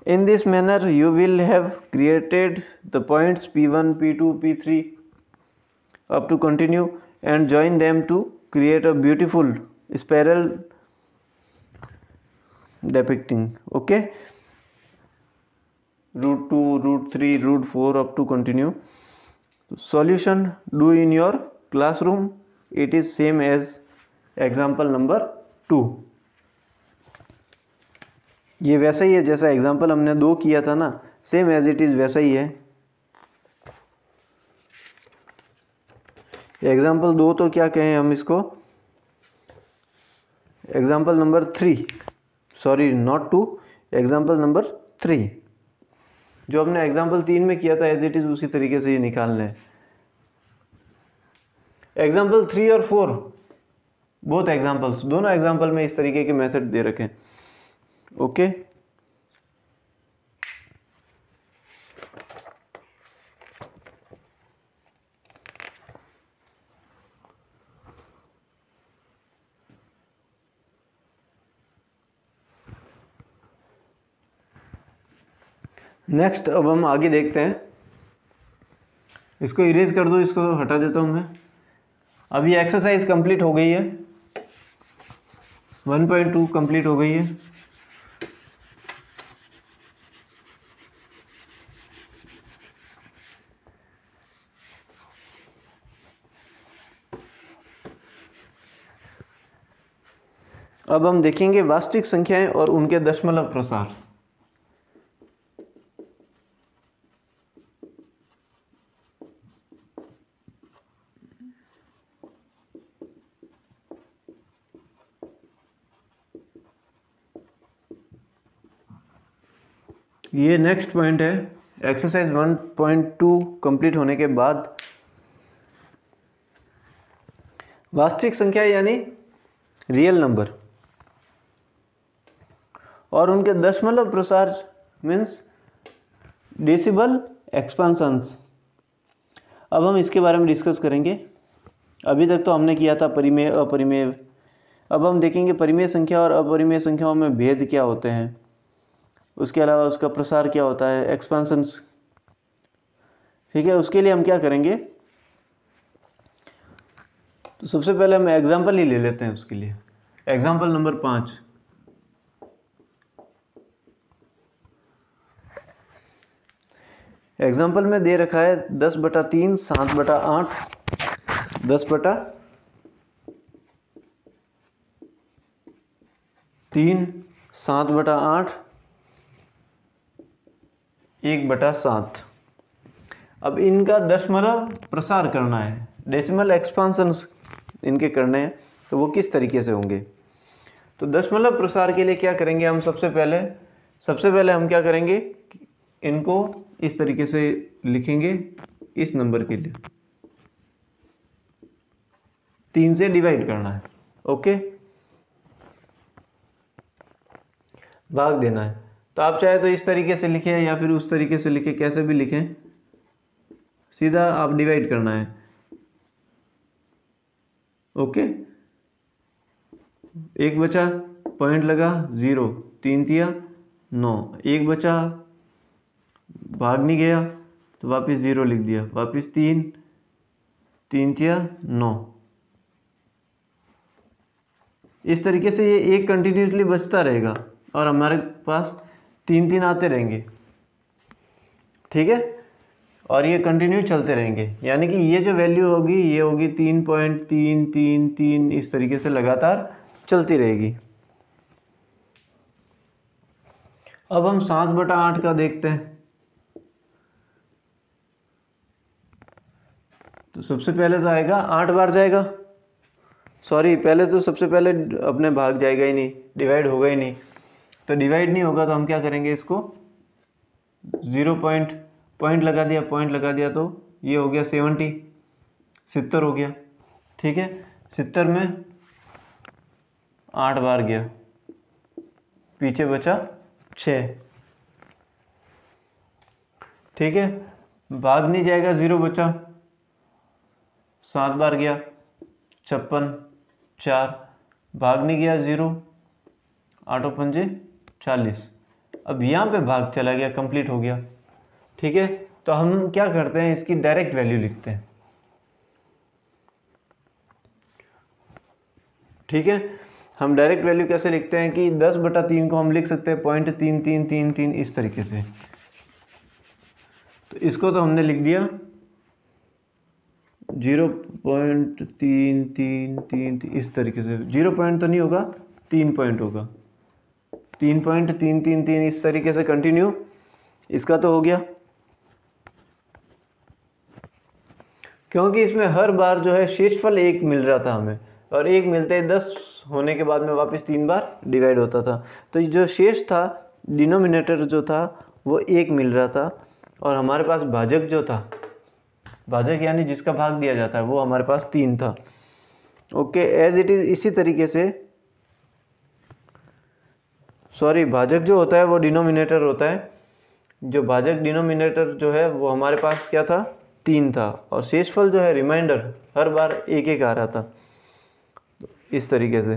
in this manner you will have created the points P1, P2, P3 up to continue and join them to create a beautiful spiral depicting. Okay, √2, √3, √4 up to continue. Solution do in your classroom. It is same as example number 2. ये वैसा ही है जैसा example हमने 2 किया था ना, same as it is वैसा ही है। एग्जाम्पल 2 तो क्या कहें हम इसको, example number 3, sorry not 2, example number 3। जो हमने एग्जाम्पल 3 में किया था एज इट इज़ उसी तरीके से ये निकालना है। एग्जाम्पल 3 और 4 बोथ एग्जाम्पल्स, दोनों एग्जाम्पल में इस तरीके के मेथड दे रखे हैं। ओके, नेक्स्ट अब हम आगे देखते हैं। इसको इरेज कर दो, इसको हटा देता हूँ मैं। अब ये एक्सरसाइज कंप्लीट हो गई है, 1.2 कंप्लीट हो गई है। अब हम देखेंगे वास्तविक संख्याएं और उनके दशमलव प्रसार। ये नेक्स्ट पॉइंट है। एक्सरसाइज 1.2 कंप्लीट होने के बाद वास्तविक संख्या यानी रियल नंबर और उनके दशमलव प्रसार मीन्स डेसिबल एक्सपेंशंस। अब हम इसके बारे में डिस्कस करेंगे। अभी तक तो हमने किया था परिमेय अपरिमेय। अब हम देखेंगे परिमेय संख्या और अपरिमेय संख्याओं में भेद क्या होते हैं। उसके अलावा उसका प्रसार क्या होता है, एक्सपेंशंस। ठीक है, उसके लिए हम क्या करेंगे, तो सबसे पहले हम एग्जाम्पल ही ले लेते हैं उसके लिए। एग्जाम्पल नंबर 5, एग्जाम्पल में दे रखा है 10/3 7/8 10/3 7/8 1/7। अब इनका दशमलव प्रसार करना है, डेसिमल एक्सपांशंस इनके करने हैं, तो वो किस तरीके से होंगे। तो दशमलव प्रसार के लिए क्या करेंगे हम, सबसे पहले हम क्या करेंगे, इनको इस तरीके से लिखेंगे, इस नंबर के लिए 3 से डिवाइड करना है, ओके, भाग देना है। तो आप चाहे तो इस तरीके से लिखें या फिर उस तरीके से लिखें, कैसे भी लिखें, सीधा आप डिवाइड करना है, ओके। 1 बचा, पॉइंट लगा 0, 3 तिया 9, 1 बचा, भाग नहीं गया तो वापस 0 लिख दिया, वापस 3 तिया 9। इस तरीके से ये एक कंटिन्यूसली बचता रहेगा और हमारे पास 3 आते रहेंगे, ठीक है, और ये कंटिन्यू चलते रहेंगे। यानी कि ये जो वैल्यू होगी ये होगी 3.333, इस तरीके से लगातार चलती रहेगी। अब हम 7/8 का देखते हैं। तो सबसे पहले तो आएगा 8 बार जाएगा, सॉरी पहले तो सबसे पहले अपने भाग जाएगा ही नहीं, डिवाइड होगा ही नहीं। तो डिवाइड नहीं होगा तो हम क्या करेंगे, इसको 0 पॉइंट लगा दिया तो ये हो गया 70 हो गया, ठीक है। 70 में 8 बार गया, पीछे बचा 6, ठीक है। भाग नहीं जाएगा, 0 बचा, 7 बार गया 56, 4 भाग नहीं गया 0, 8 पंजे 40। अब यहाँ पे भाग चला गया, कंप्लीट हो गया, ठीक है। तो हम क्या करते हैं, इसकी डायरेक्ट वैल्यू लिखते हैं, ठीक है। हम डायरेक्ट वैल्यू कैसे लिखते हैं कि 10/3 को हम लिख सकते हैं 0.3333 इस तरीके से। तो इसको तो हमने लिख दिया 0.3333 इस तरीके से, 0 पॉइंट तो नहीं होगा, 3 पॉइंट होगा, 3.333 इस तरीके से कंटिन्यू, इसका तो हो गया। क्योंकि इसमें हर बार जो है शेषफल 1 मिल रहा था हमें, और 1 मिलते ही 10 होने के बाद में वापस 3 बार डिवाइड होता था। तो जो शेष था, डिनोमिनेटर जो था वो 1 मिल रहा था, और हमारे पास भाजक जो था, भाजक यानी जिसका भाग दिया जाता है, वो हमारे पास 3 था, ओके। एज इट इज़ इसी तरीके से, सॉरी भाजक जो होता है वो डिनोमिनेटर होता है, जो भाजक डिनोमिनेटर जो है वो हमारे पास क्या था, 3 था, और शेषफल जो है रिमाइंडर हर बार 1 आ रहा था, इस तरीके से।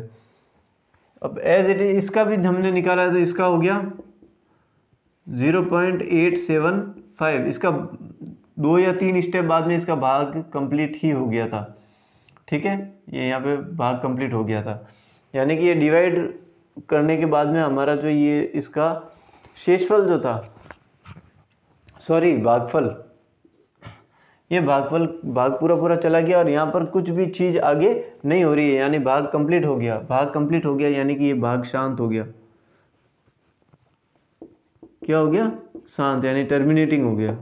अब एज इट इज इसका भी हमने निकाला है, तो इसका हो गया 0.875, इसका 2 या 3 स्टेप बाद में इसका भाग कंप्लीट ही हो गया था, ठीक है। ये यहाँ पे भाग कंप्लीट हो गया था, यानी कि ये डिवाइड करने के बाद में हमारा जो ये इसका शेषफल जो था, सॉरी भागफल, ये भाग पूरा चला गया, और यहाँ पर कुछ भी चीज़ आगे नहीं हो रही है, यानी भाग कंप्लीट हो गया, यानी कि ये भाग शांत हो गया। क्या हो गया, शांत, यानी टर्मिनेटिंग हो गया।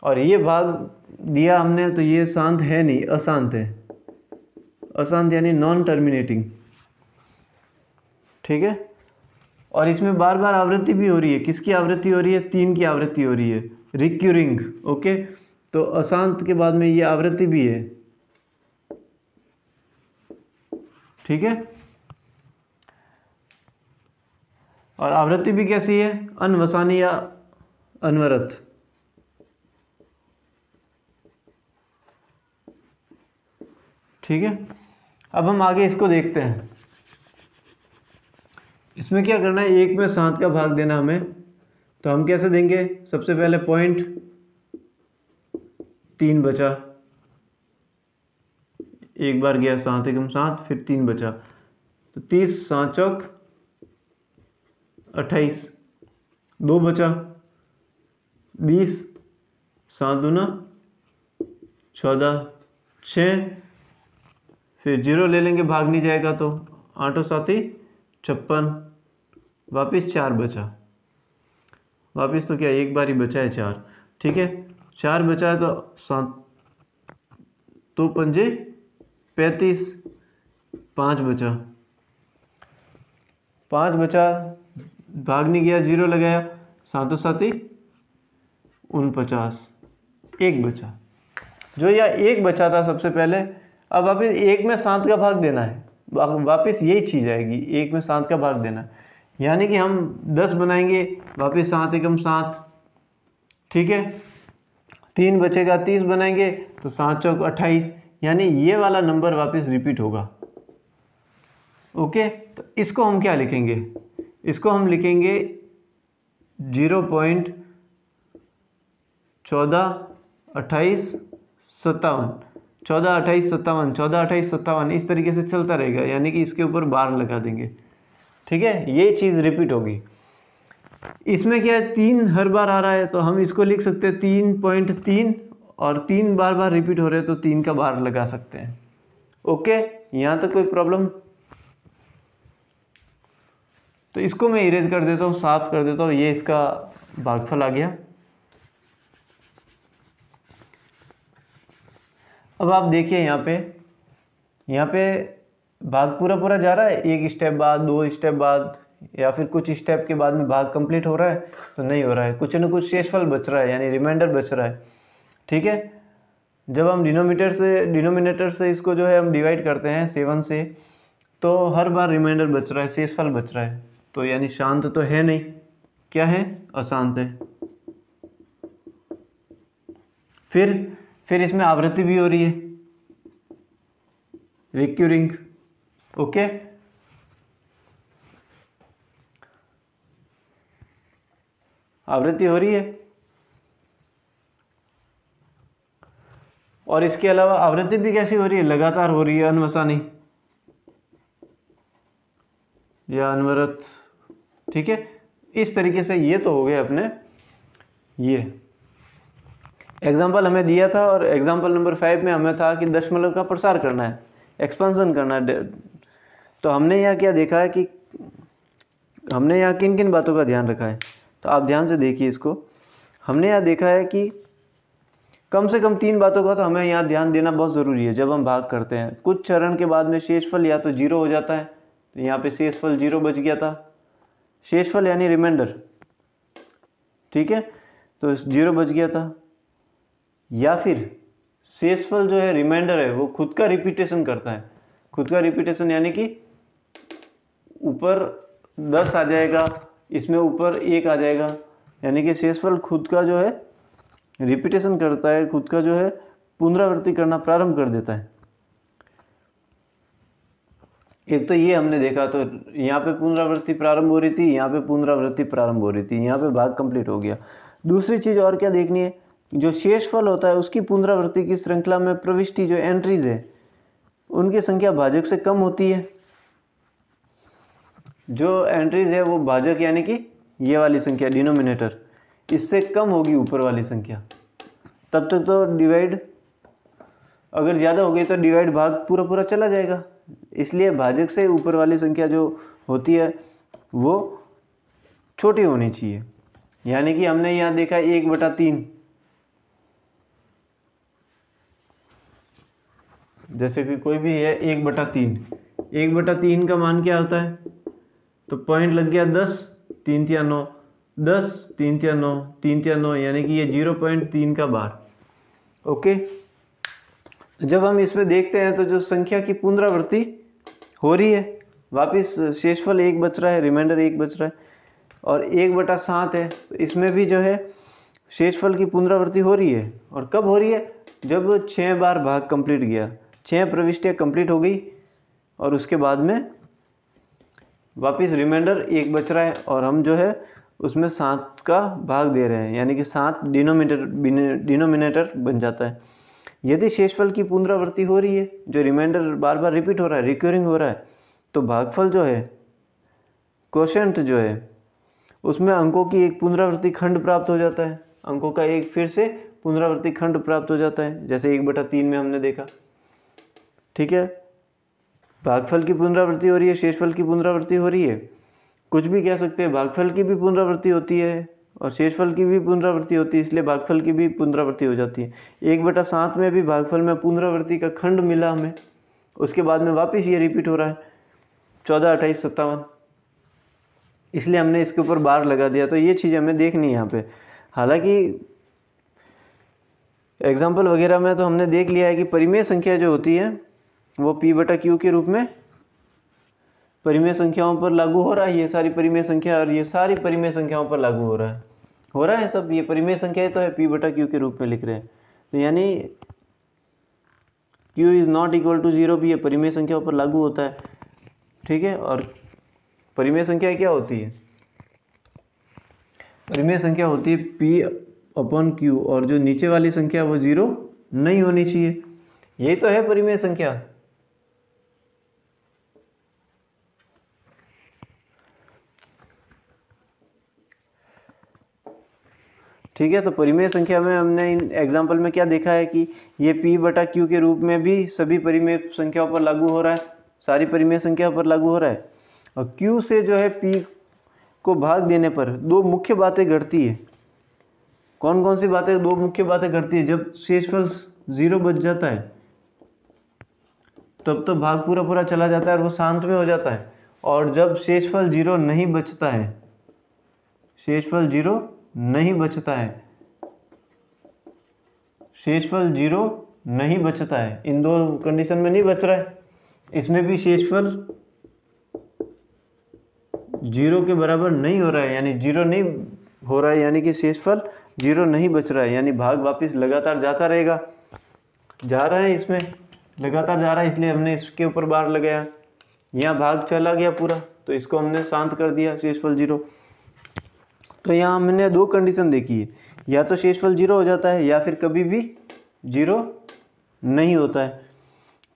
और ये भाग दिया हमने तो ये शांत है नहीं, अशांत है, अशांत यानी नॉन टर्मिनेटिंग, ठीक है। और इसमें बार बार आवृत्ति भी हो रही है, किसकी आवृत्ति हो रही है, 3 की आवृत्ति हो रही है, रिक्यूरिंग, ओके। तो अशांत के बाद में ये आवृत्ति भी है, ठीक है। और आवृत्ति भी कैसी है, अनवसानी या अनवरत, ठीक है। अब हम आगे इसको देखते हैं। इसमें क्या करना है, 1 में 7 का भाग देना हमें। तो हम कैसे देंगे, सबसे पहले 0.3 बचा, एक बार गया 7 एकम 7, फिर 3 बचा, तो 30 7 चौक 28, 2 बचा, 20, 7 दूना 14, 6, फिर 0 ले लेंगे, भाग नहीं जाएगा तो 8 और 7 56, वापिस 4 बचा, वापिस तो क्या एक बार ही बचा है 4, ठीक है 4 बचा है तो 7 तो 5 35, 5 बचा, 5 बचा, भाग नहीं गया, 0 लगाया, 7 और 7 49, 1 बचा। जो यह 1 बचा था सबसे पहले, अब वापिस 1 में 7 का भाग देना है, वापिस यही चीज़ आएगी, 1 में 7 का भाग देना, यानी कि हम 10 बनाएंगे, वापिस 7 एकम 7, ठीक है 3 बचेगा, 30 बनाएंगे तो 7 चौक 28, यानी ये वाला नंबर वापस रिपीट होगा। ओके, तो इसको हम क्या लिखेंगे, इसको हम लिखेंगे 0.14 28 57, 14 28 57, 14 28 57, इस तरीके से चलता रहेगा, यानी कि इसके ऊपर बार लगा देंगे, ठीक है ये चीज़ रिपीट होगी। इसमें क्या है, 3 हर बार आ रहा है तो हम इसको लिख सकते हैं 3.3, और 3 बार बार रिपीट हो रहे हैं तो 3 का बार लगा सकते हैं। ओके, यहाँ तक कोई प्रॉब्लम? तो इसको मैं इरेज कर देता हूँ, साफ कर देता हूँ, ये इसका भागफल आ गया। अब आप देखिए यहाँ पे भाग पूरा पूरा जा रहा है, एक स्टेप बाद, 2 स्टेप बाद, या फिर कुछ स्टेप के बाद में भाग कंप्लीट हो रहा है तो नहीं हो रहा है, कुछ न कुछ शेषफल बच रहा है, यानी रिमाइंडर बच रहा है, ठीक है। जब हम डिनोमिनेटर से इसको जो है हम डिवाइड करते हैं 7 से, तो हर बार रिमाइंडर बच रहा है, शेषफल बच रहा है, तो यानी शांत तो है नहीं, क्या है, अशांत है। फिर इसमें आवृत्ति भी हो रही है, रिक्यूरिंग, ओके। आवृत्ति हो रही है, और इसके अलावा आवृत्ति भी कैसी हो रही है, लगातार हो रही है, अनवसानी या अनवरत, ठीक है। इस तरीके से ये तो हो गए अपने, ये एग्जाम्पल हमें दिया था, और एग्जाम्पल नंबर 5 में हमें था कि दशमलव का प्रसार करना है, एक्सपेंशन करना है। तो हमने यहाँ क्या देखा है कि हमने यहाँ किन किन बातों का ध्यान रखा है, तो आप ध्यान से देखिए इसको। हमने यहाँ देखा है कि कम से कम 3 बातों का तो हमें यहाँ ध्यान देना बहुत ज़रूरी है जब हम भाग करते हैं। कुछ चरण के बाद में शेषफल या तो 0 हो जाता है, तो यहाँ पे शेषफल 0 बच गया था, शेषफल यानी रिमाइंडर, ठीक है, तो 0 बच गया था, या फिर शेषफल जो है रिमाइंडर है वो खुद का रिपीटेशन करता है। खुद का रिपीटेशन यानी कि ऊपर 10 आ जाएगा, इसमें ऊपर 1 आ जाएगा, यानी कि शेषफल खुद का जो है रिपीटेशन करता है, खुद का जो है पुनरावृत्ति करना प्रारंभ कर देता है। एक तो ये हमने देखा, तो यहाँ पे पुनरावृत्ति प्रारंभ हो रही थी, यहाँ पे पुनरावृत्ति प्रारंभ हो रही थी, यहाँ पे भाग कंप्लीट हो गया। दूसरी चीज़ और क्या देखनी है, जो शेषफल होता है उसकी पुनरावृत्ति की श्रृंखला में प्रविष्टि जो एंट्रीज है उनकी संख्या भाजक से कम होती है। जो एंट्रीज है वो भाजक यानी कि ये वाली संख्या डिनोमिनेटर, इससे कम होगी ऊपर वाली संख्या, तब तक तो डिवाइड, अगर ज़्यादा हो गई तो डिवाइड भाग पूरा पूरा चला जाएगा। इसलिए भाजक से ऊपर वाली संख्या जो होती है वो छोटी होनी चाहिए। यानी कि हमने यहाँ देखा 1/3, जैसे कि कोई भी है 1/3, 1/3 का मान क्या होता है, तो पॉइंट लग गया 10, 3 या 9, 10, 3 या 9, 3 या 9, यानी कि ये 0.3 का बार। ओके, जब हम इसमें देखते हैं तो जो संख्या की पुनरावृत्ति हो रही है, वापिस शेषफल 1 बच रहा है, रिमाइंडर 1 बच रहा है, और 1/7 है, तो इसमें भी जो है शेषफल की पुनरावृत्ति हो रही है। और कब हो रही है, जब 6 बार भाग कंप्लीट गया, 6 प्रविष्टियाँ कंप्लीट हो गई, और उसके बाद में वापस रिमाइंडर 1 बच रहा है और हम जो है उसमें 7 का भाग दे रहे हैं, यानी कि 7 डिनोमिनेटर बन जाता है। यदि शेषफल की पुनरावृत्ति हो रही है, जो रिमाइंडर बार बार रिपीट हो रहा है, रिक्योरिंग हो रहा है, तो भागफल जो है, क्वोशिएंट जो है, उसमें अंकों की एक पुनरावृत्ति खंड प्राप्त हो जाता है, अंकों का एक फिर से पुनरावृत्ति खंड प्राप्त हो जाता है, जैसे 1/3 में हमने देखा। ठीक है, भागफल की पुनरावृत्ति हो रही है, शेषफल की पुनरावृत्ति हो रही है, कुछ भी कह सकते हैं। भागफल की भी पुनरावृत्ति होती है और शेषफल की भी पुनरावृत्ति होती है, इसलिए भागफल की भी पुनरावृत्ति हो जाती है। 1/7 में भी भागफल में पुनरावृत्ति का खंड मिला हमें, उसके बाद में वापस ये रिपीट हो रहा है 14, 28, 57, इसलिए हमने इसके ऊपर बार लगा दिया। तो ये चीज़ हमें देखनी है यहाँ पे। हालांकि एग्जाम्पल वगैरह में तो हमने देख लिया है कि परिमेय संख्या जो होती है वो P/Q के रूप में परिमेय संख्याओं पर लागू हो रहा है। ये सारी परिमेय संख्या और ये सारी परिमेय संख्याओं पर लागू हो रहा है सब। ये परिमेय संख्याएं तो है, P/Q के रूप में लिख रहे हैं, तो यानी Q is not equal to 0 भी ये परिमेय संख्याओं पर लागू होता है। ठीक है, और परिमेय संख्या क्या होती है? परिमेय संख्या होती है P/Q, और जो नीचे वाली संख्या वो 0 नहीं होनी चाहिए। यही तो है परिमेय संख्या। ठीक है, तो परिमेय संख्या में हमने इन एग्जाम्पल में क्या देखा है कि ये P/Q के रूप में भी सभी परिमेय संख्याओं पर लागू हो रहा है, सारी परिमेय संख्या पर लागू हो रहा है। और Q से जो है P को भाग देने पर दो मुख्य बातें घटती है। कौन कौन सी बातें? दो मुख्य बातें घटती है। जब शेषफल 0 बच जाता है तब तो भाग पूरा पूरा चला जाता है और वो शांत में हो जाता है। और जब शेषफल 0 नहीं बचता है, शेषफल 0 नहीं बचता है, शेषफल 0 नहीं बचता है, इन दो कंडीशन में नहीं बच रहा है, इसमें भी शेषफल 0 के बराबर नहीं हो रहा है, यानी 0 नहीं हो रहा है, यानी कि शेषफल 0 नहीं बच रहा है, यानी भाग वापस लगातार जाता रहेगा, जा रहा है, इसमें लगातार जा रहा है, इसलिए हमने इसके ऊपर बार लगाया। यहाँ भाग चला गया पूरा, तो इसको हमने शांत कर दिया, शेषफल 0। तो यहाँ हमने दो कंडीशन देखी है, या तो शेषफल 0 हो जाता है या फिर कभी भी 0 नहीं होता है।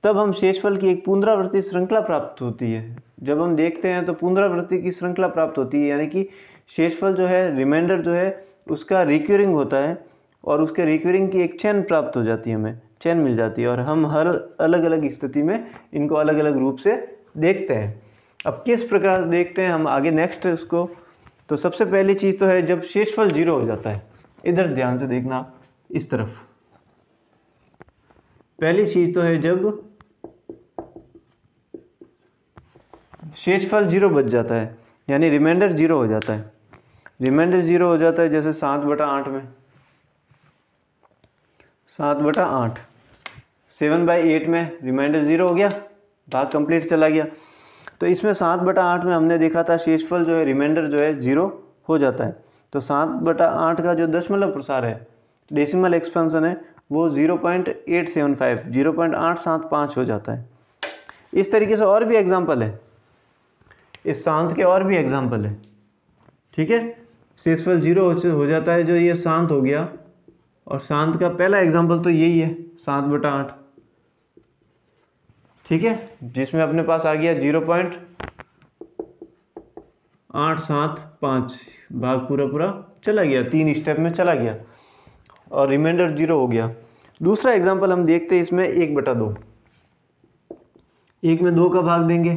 तब हम शेषफल की एक पुनरावृत्ति श्रृंखला प्राप्त होती है। जब हम देखते हैं तो पुनरावृत्ति की श्रृंखला प्राप्त होती है, यानी कि शेषफल जो है, रिमाइंडर जो है, उसका रिक्यूरिंग होता है और उसके रिक्यूरिंग की एक चेन प्राप्त हो जाती है, हमें चेन मिल जाती है, और हम हर अलग अलग स्थिति में इनको अलग अलग रूप से देखते हैं। अब किस प्रकार देखते हैं हम आगे नेक्स्ट उसको। तो सबसे पहली चीज़ तो है जब शेषफल 0 हो जाता है, इधर ध्यान से देखना, इस तरफ। पहली चीज़ तो है जब शेषफल 0 बच जाता है, यानी रिमाइंडर 0 हो जाता है। रिमाइंडर 0 हो जाता है जैसे 7/8 में, 7/8, 7/8 में रिमाइंडर 0 हो गया, भाग कंप्लीट चला गया। तो इसमें 7/8 में हमने देखा था शेषफल जो है, रिमाइंडर जो है 0 हो जाता है। तो 7/8 का जो दशमलव प्रसार है, डेसिमल एक्सपेंशन है, वो 0.875, 0.875 हो जाता है। इस तरीके से और भी एग्जाम्पल है, इस शांत के और भी एग्जाम्पल है। ठीक है, शेषफल 0 हो जाता है, जो ये शांत हो गया, और शांत का पहला एग्जाम्पल तो यही है, 7/8। ठीक है, जिसमें अपने पास आ गया 0.875, भाग पूरा पूरा चला गया, 3 स्टेप में चला गया और रिमाइंडर 0 हो गया। दूसरा एग्जाम्पल हम देखते हैं, इसमें 1/2, 1 में 2 का भाग देंगे,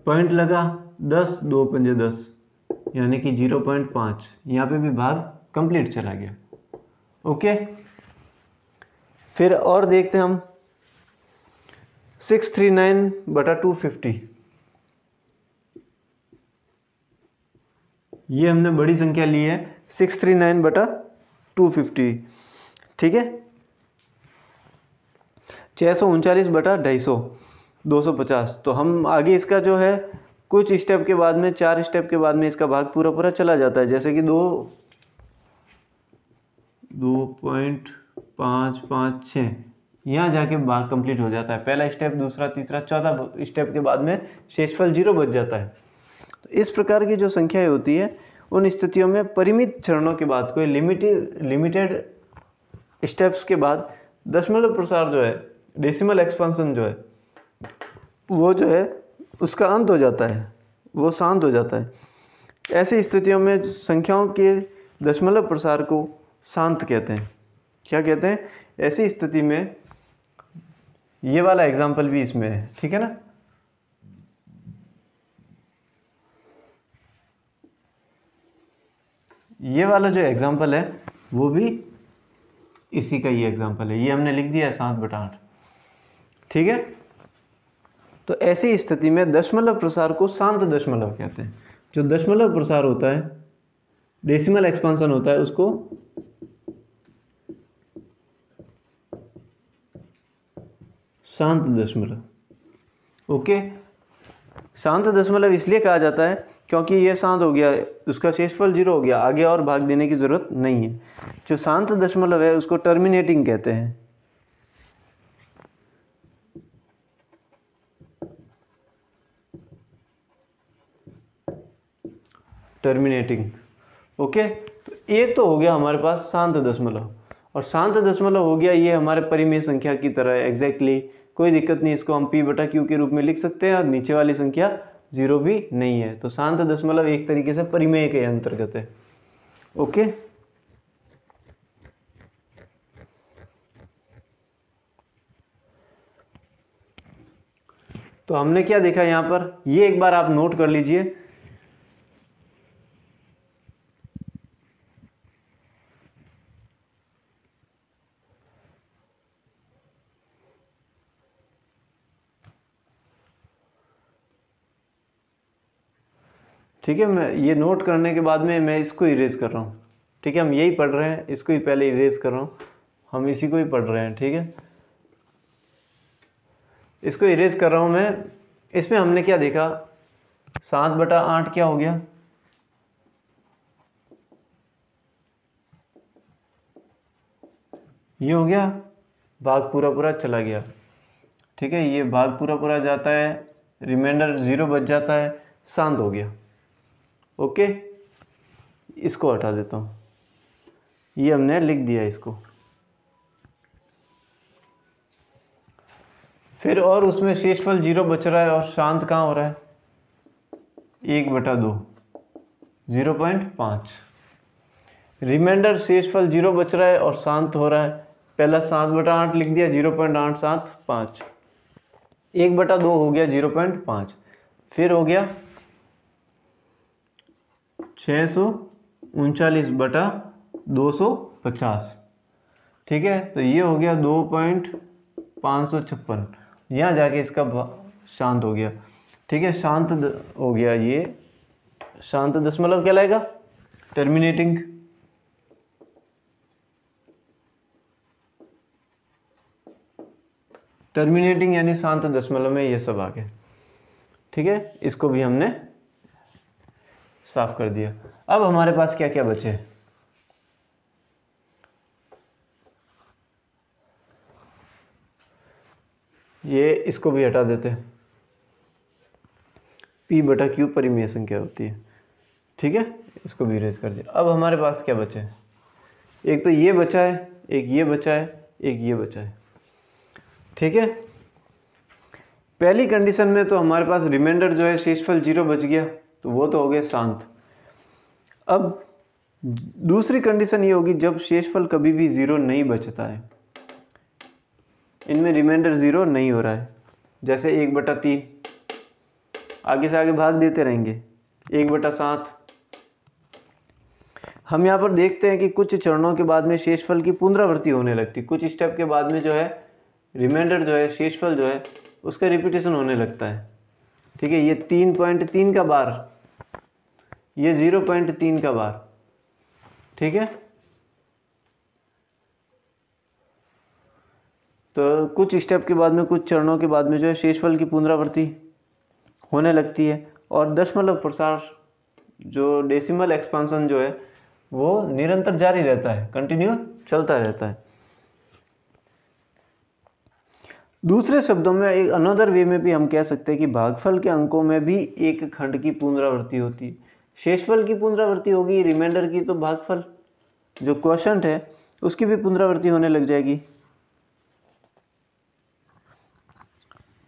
पॉइंट लगा 10, 2 पंजे 10, यानी कि 0.5, यहाँ पे भी भाग कंप्लीट चला गया। ओके, फिर और देखते हैं हम 639/250। ये हमने बड़ी संख्या ली है, 639/250। ठीक है, 639/250, 250। तो हम आगे इसका जो है कुछ स्टेप के बाद में, 4 स्टेप के बाद में इसका भाग पूरा पूरा चला जाता है, जैसे कि 2.556, यहाँ जाके भाग कंप्लीट हो जाता है। पहला स्टेप, दूसरा, तीसरा, चौथा स्टेप के बाद में शेषफल 0 बच जाता है। तो इस प्रकार की जो संख्याएं होती है उन स्थितियों में परिमित चरणों के बाद, कोई लिमिटेड स्टेप्स के बाद दशमलव प्रसार जो है, डेसिमल एक्सपांसन जो है, वो जो है उसका अंत हो जाता है, वो शांत हो जाता है। ऐसी स्थितियों में संख्याओं के दशमलव प्रसार को शांत कहते हैं। क्या कहते हैं? ऐसी स्थिति में ये वाला एग्जाम्पल भी इसमें है, ठीक है ना। ये वाला जो एग्जाम्पल है वो भी इसी का ही एग्जाम्पल है। ये हमने लिख दिया है 7/8, ठीक है। तो ऐसी स्थिति में दशमलव प्रसार को शांत दशमलव कहते हैं। जो दशमलव प्रसार होता है, डेसिमल एक्सपांसन होता है, उसको शांत दशमलव। ओके, शांत दशमलव इसलिए कहा जाता है क्योंकि ये शांत हो गया, उसका शेषफल 0 हो गया, आगे और भाग देने की ज़रूरत नहीं है। जो शांत दशमलव है उसको टर्मिनेटिंग कहते हैं। टर्मिनेटिंग। ओके, तो एक तो हो गया हमारे पास शांत दशमलव, और शांत दशमलव हो गया ये हमारे परिमेय संख्या की तरह है एग्जैक्टली, कोई दिक्कत नहीं। इसको हम p/q के रूप में लिख सकते हैं और नीचे वाली संख्या 0 भी नहीं है। तो शांत दशमलव एक तरीके से परिमेय के अंतर्गत है। ओके, तो हमने क्या देखा यहाँ पर, ये एक बार आप नोट कर लीजिए। ठीक है, मैं ये नोट करने के बाद में मैं इसको इरेज कर रहा हूँ। ठीक है, हम यही पढ़ रहे हैं, इसको ही पहले इरेज कर रहा हूँ, हम इसी को ही पढ़ रहे हैं। ठीक है, इसको इरेज कर रहा हूँ मैं। इसमें हमने क्या देखा, 7/8 क्या हो गया, ये हो गया, भाग पूरा पूरा चला गया। ठीक है, ये भाग पूरा पूरा जाता है, रिमाइंडर 0 बच जाता है, शांत हो गया। ओके, इसको हटा देता हूँ, ये हमने लिख दिया इसको। फिर और उसमें शेषफल 0 बच रहा है और शांत कहाँ हो रहा है, 1/2, 0.5। रिमाइंडर शेषफल 0 बच रहा है और शांत हो रहा है, पहला 7/8 लिख दिया, 0.875, 1/2 हो गया 0.5, फिर हो गया 639/250। ठीक है, तो ये हो गया 2.556, यहाँ जाके इसका शांत हो गया। ठीक है, शांत हो गया, ये शांत दशमलव कहलाएगा, टर्मिनेटिंग। टर्मिनेटिंग यानी शांत दशमलव में ये सब आ गया। ठीक है, इसको भी हमने साफ कर दिया। अब हमारे पास क्या क्या बचे, ये इसको भी हटा देते हैं। p/q परिमेय संख्या होती है। ठीक है, इसको भी इरेज कर दिया। अब हमारे पास क्या बचे, एक तो ये बचा है, एक ये बचा है, एक ये बचा है। ठीक है, पहली कंडीशन में तो हमारे पास रिमाइंडर जो है शेषफल 0 बच गया, तो वो तो हो गया शांत। अब दूसरी कंडीशन ये होगी जब शेषफल कभी भी 0 नहीं बचता है, इनमें रिमाइंडर 0 नहीं हो रहा है, जैसे 1/3, आगे से आगे भाग देते रहेंगे, 1/7। हम यहाँ पर देखते हैं कि कुछ चरणों के बाद में शेषफल की पुनरावृत्ति होने लगती, कुछ स्टेप के बाद में जो है रिमाइंडर जो है, शेषफल जो है, उसका रिपीटेशन होने लगता है। ठीक है, ये 3.3 का बार, ये 0.3 का बार। ठीक है, तो कुछ स्टेप के बाद में, कुछ चरणों के बाद में जो है शेषफल की पुनरावृत्ति होने लगती है, और दशमलव प्रसार जो डेसिमल एक्सपांसन जो है वो निरंतर जारी रहता है, कंटिन्यू चलता रहता है। दूसरे शब्दों में एक अनदर वे में भी हम कह सकते हैं कि भागफल के अंकों में भी एक खंड की पुनरावृत्ति होती है। शेषफल की पुनरावृत्ति होगी, रिमाइंडर की तो भागफल जो क्वोशंट है उसकी भी पुनरावृत्ति होने लग जाएगी।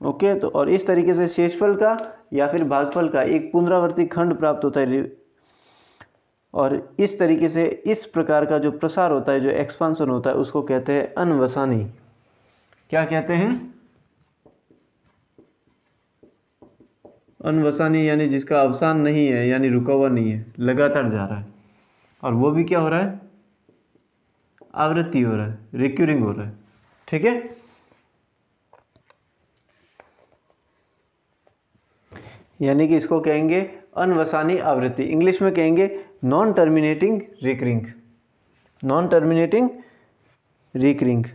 ओके, तो और इस तरीके से शेषफल का या फिर भागफल का एक पुनरावृत्ति खंड प्राप्त होता है। और इस तरीके से इस प्रकार का जो प्रसार होता है, जो एक्सपांसन होता है, उसको कहते हैं अनवसानी। क्या कहते हैं? अनवसानी, यानी जिसका अवसान नहीं है, यानी रुका हुआ नहीं है, लगातार जा रहा है। और वो भी क्या हो रहा है? आवृत्ति हो रहा है, रिक्यूरिंग हो रहा है। ठीक है, यानी कि इसको कहेंगे अनवसानी आवृत्ति। इंग्लिश में कहेंगे non terminating recurring. Non terminating recurring,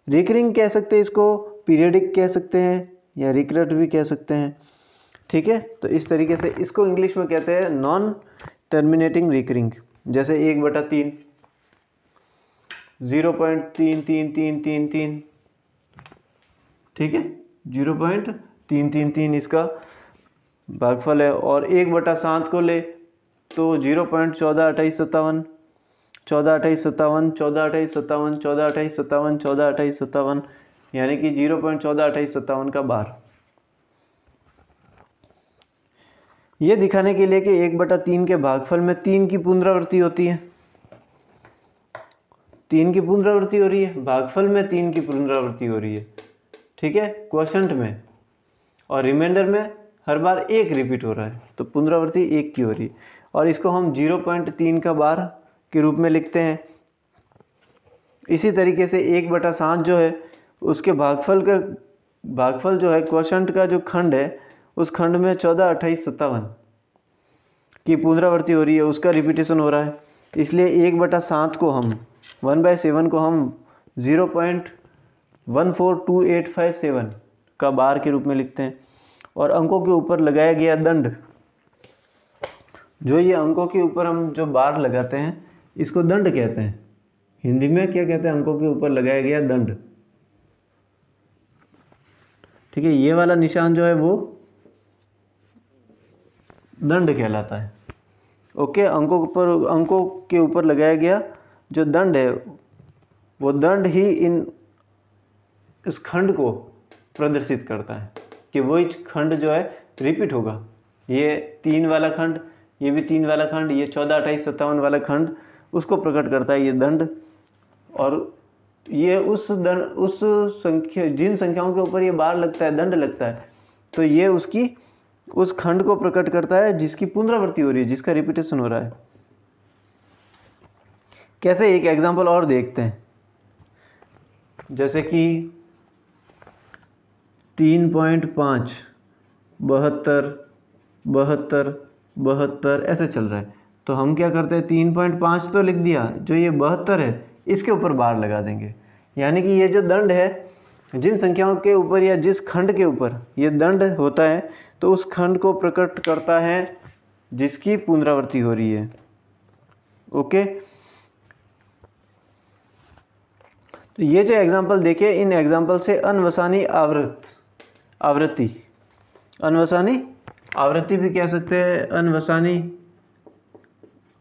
recurring कह सकते हैं इसको, पीरियडिक कह सकते हैं, या रिकरट भी कह सकते हैं। ठीक है, तो इस तरीके से इसको इंग्लिश में कहते हैं नॉन टर्मिनेटिंग रिकरिंग। जैसे 1/3, 0.3333, ठीक है, 0.333 इसका भागफल है। और 1/7 को ले तो 0.142857, 142857, 142857, 142857, 142857, यानी कि 0.142857 का बार। ये दिखाने के लिए कि 1/3 के भागफल में 3 की पुनरावृत्ति होती है, 3 की पुनरावृत्ति हो रही है, भागफल में 3 की पुनरावृत्ति हो रही है। ठीक है, क्वोशंट में, और रिमाइंडर में हर बार 1 रिपीट हो रहा है, तो पुनरावृत्ति 1 की हो रही है। और इसको हम 0.3 का बार के रूप में लिखते हैं। इसी तरीके से 1/7 जो है उसके भागफल जो है, क्वोशंट का जो खंड है, उस खंड में 142857 की पुनरावृत्ति हो रही है, उसका रिपीटेशन हो रहा है। इसलिए 1/7 को हम 1/7 को हम 0.142857 का बार के रूप में लिखते हैं। और अंकों के ऊपर लगाया गया दंड, जो ये अंकों के ऊपर हम जो बार लगाते हैं, इसको दंड कहते हैं। हिंदी में क्या कहते हैं? अंकों के ऊपर लगाया गया दंड। ठीक है, ये वाला निशान जो है वो दंड कहलाता है। ओके, अंकों के ऊपर लगाया गया जो दंड है, वो दंड ही इस खंड को प्रदर्शित करता है कि वही खंड जो है रिपीट होगा। ये 3 वाला खंड, ये भी 3 वाला खंड, ये 142857 वाला खंड, उसको प्रकट करता है ये दंड। और ये उस संख्या, जिन संख्याओं के ऊपर ये बार लगता है, दंड लगता है, तो ये उस खंड को प्रकट करता है जिसकी पुनरावृत्ति हो रही है, जिसका रिपीटेशन हो रहा है। कैसे? एक एग्जांपल और देखते हैं। जैसे कि 3.5, 72, 72, 72 ऐसे चल रहा है। तो हम क्या करते हैं, 3.5 तो लिख दिया, जो ये 72 है इसके ऊपर बार लगा देंगे। यानी कि ये जो दंड है, जिन संख्याओं के ऊपर या जिस खंड के ऊपर ये दंड होता है, तो उस खंड को प्रकट करता है जिसकी पुनरावृत्ति हो रही है। ओके, तो ये जो एग्जांपल देखे, इन एग्जांपल से अनवसानी आवृत्ति, अनवसानी आवृत्ति भी कह सकते हैं, अनवसानी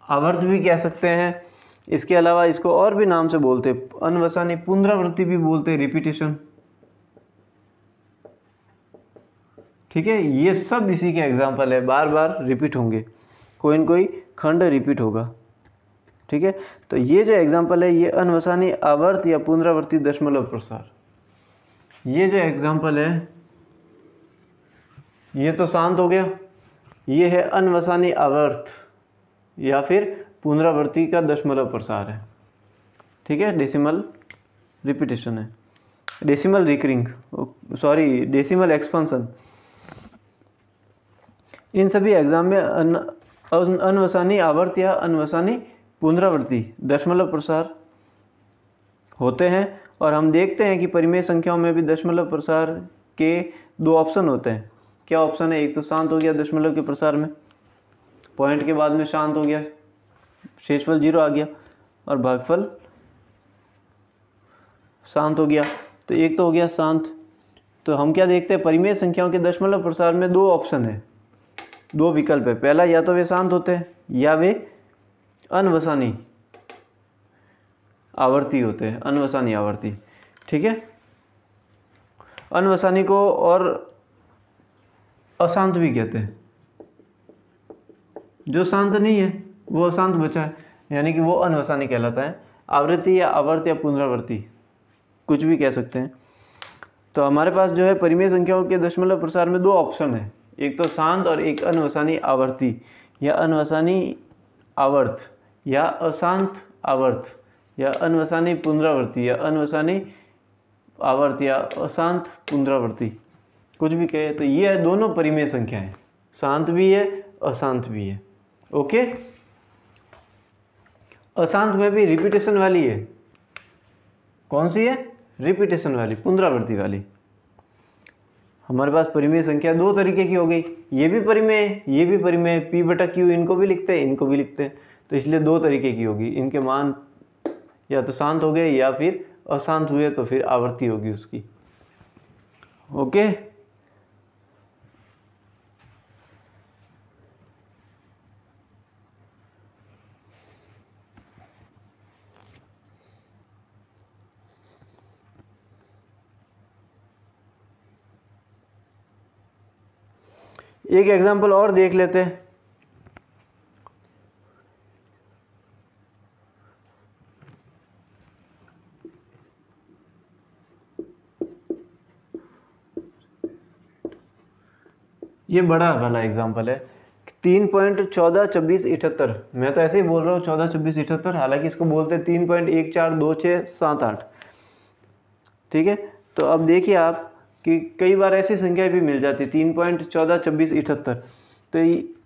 आवर्त भी कह सकते हैं। इसके अलावा इसको और भी नाम से बोलते हैं, अनवसानी पुनरावृत्ति भी बोलते हैं, रिपीटेशन। ठीक है, ये सब इसी के एग्जांपल है, बार बार रिपीट होंगे, कोई न कोई खंड रिपीट होगा। ठीक है, तो ये जो एग्जांपल है, ये अनवसानी आवर्त या पुनरावृत्ति दशमलव प्रसार। ये जो एग्जांपल है, ये तो शांत हो गया, ये है अनवसानी आवर्त या फिर पुनरावृत्ति का दशमलव प्रसार है। ठीक है, डेसिमल रिपीटेशन है, decimal recurring, sorry decimal expansion. इन सभी एग्जाम में अनवसानी आवर्त या अनवसानी पुनरावृत्ति दशमलव प्रसार होते हैं। और हम देखते हैं कि परिमेय संख्याओं में भी दशमलव प्रसार के 2 ऑप्शन होते हैं। क्या ऑप्शन है? एक तो शांत हो गया दशमलव के प्रसार में, पॉइंट के बाद में शांत हो गया, शेषफल 0 आ गया, और भागफल शांत हो गया। तो एक तो हो गया शांत, तो हम क्या देखते हैं, परिमेय संख्याओं के दशमलव प्रसार में दो ऑप्शन है, दो विकल्प है। पहला, या तो वे शांत होते हैं या वे अनवसानी आवर्ती होते हैं, अनवसानी आवर्ती। ठीक है, अनवसानी को और अशांत भी कहते हैं। जो शांत नहीं है वो अशांत बचा है, यानी कि वो अनवसानी कहलाता है। आवृत्ति या आवर्त या पुनरावर्ती कुछ भी कह सकते हैं। तो हमारे पास जो है परिमेय संख्याओं के दशमलव प्रसार में दो ऑप्शन है, एक तो शांत और एक अनवसानी आवर्ती या अनवसानी आवर्त या अशांत आवर्त या अनवसानी पुनरावर्ती या अनवसानी आवर्त या अशांत पुनरावर्ती, कुछ भी कहे। तो ये दोनों परिमेय संख्या है, शांत भी है अशांत भी है। ओके, अशांत में भी रिपीटेशन वाली है। कौन सी है? रिपीटेशन वाली, पुनरावृत्ति वाली। हमारे पास परिमेय संख्या दो तरीके की हो गई, ये भी परिमेय ये भी परिमेय, P बटा Q इनको भी लिखते हैं इनको भी लिखते हैं, तो इसलिए दो तरीके की होगी। इनके मान या तो शांत हो गए या फिर अशांत हुए तो फिर आवर्ती होगी उसकी। ओके, एक एग्जांपल और देख लेते हैं। ये बड़ा वाला एग्जांपल है 3.142678। मैं तो ऐसे ही बोल रहा हूँ 142678, हालांकि इसको बोलते हैं 3.142678। ठीक है, तो अब देखिए आप कि कई बार ऐसी संख्याएं भी मिल जाती 3.142678। तो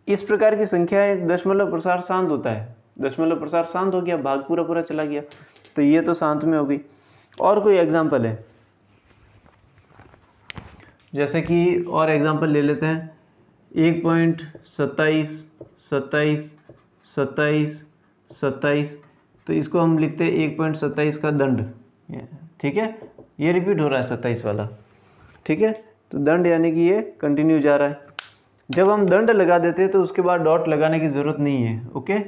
इस प्रकार की संख्याएं दशमलव प्रसार शांत होता है, दशमलव प्रसार शांत हो गया, भाग पूरा पूरा चला गया, तो ये तो शांत में हो गई। और कोई एग्जांपल है? जैसे कि और एग्जांपल ले लेते हैं 1.27 27 27 27। तो इसको हम लिखते हैं 1.27 का दंड। ठीक है, ये रिपीट हो रहा है 27 वाला। ठीक है, तो दंड यानी कि ये कंटिन्यू जा रहा है। जब हम दंड लगा देते हैं तो उसके बाद डॉट लगाने की ज़रूरत नहीं है। ओके,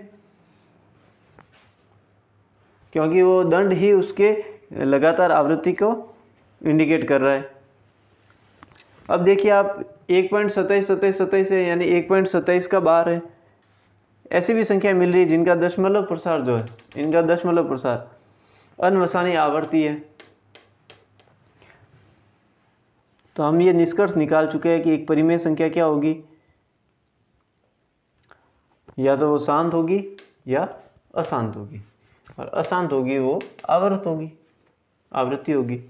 क्योंकि वो दंड ही उसके लगातार आवृत्ति को इंडिकेट कर रहा है। अब देखिए आप 1.27 है, यानी 1.27 का बार है। ऐसी भी संख्या मिल रही है जिनका दशमलव प्रसार जो है, इनका दशमलव प्रसार अनवसानी आवर्ती है। तो हम ये निष्कर्ष निकाल चुके हैं कि एक परिमेय संख्या क्या होगी, या तो वो शांत होगी या अशांत होगी, और अशांत होगी वो आवर्त होगी, आवृत्ति होगी।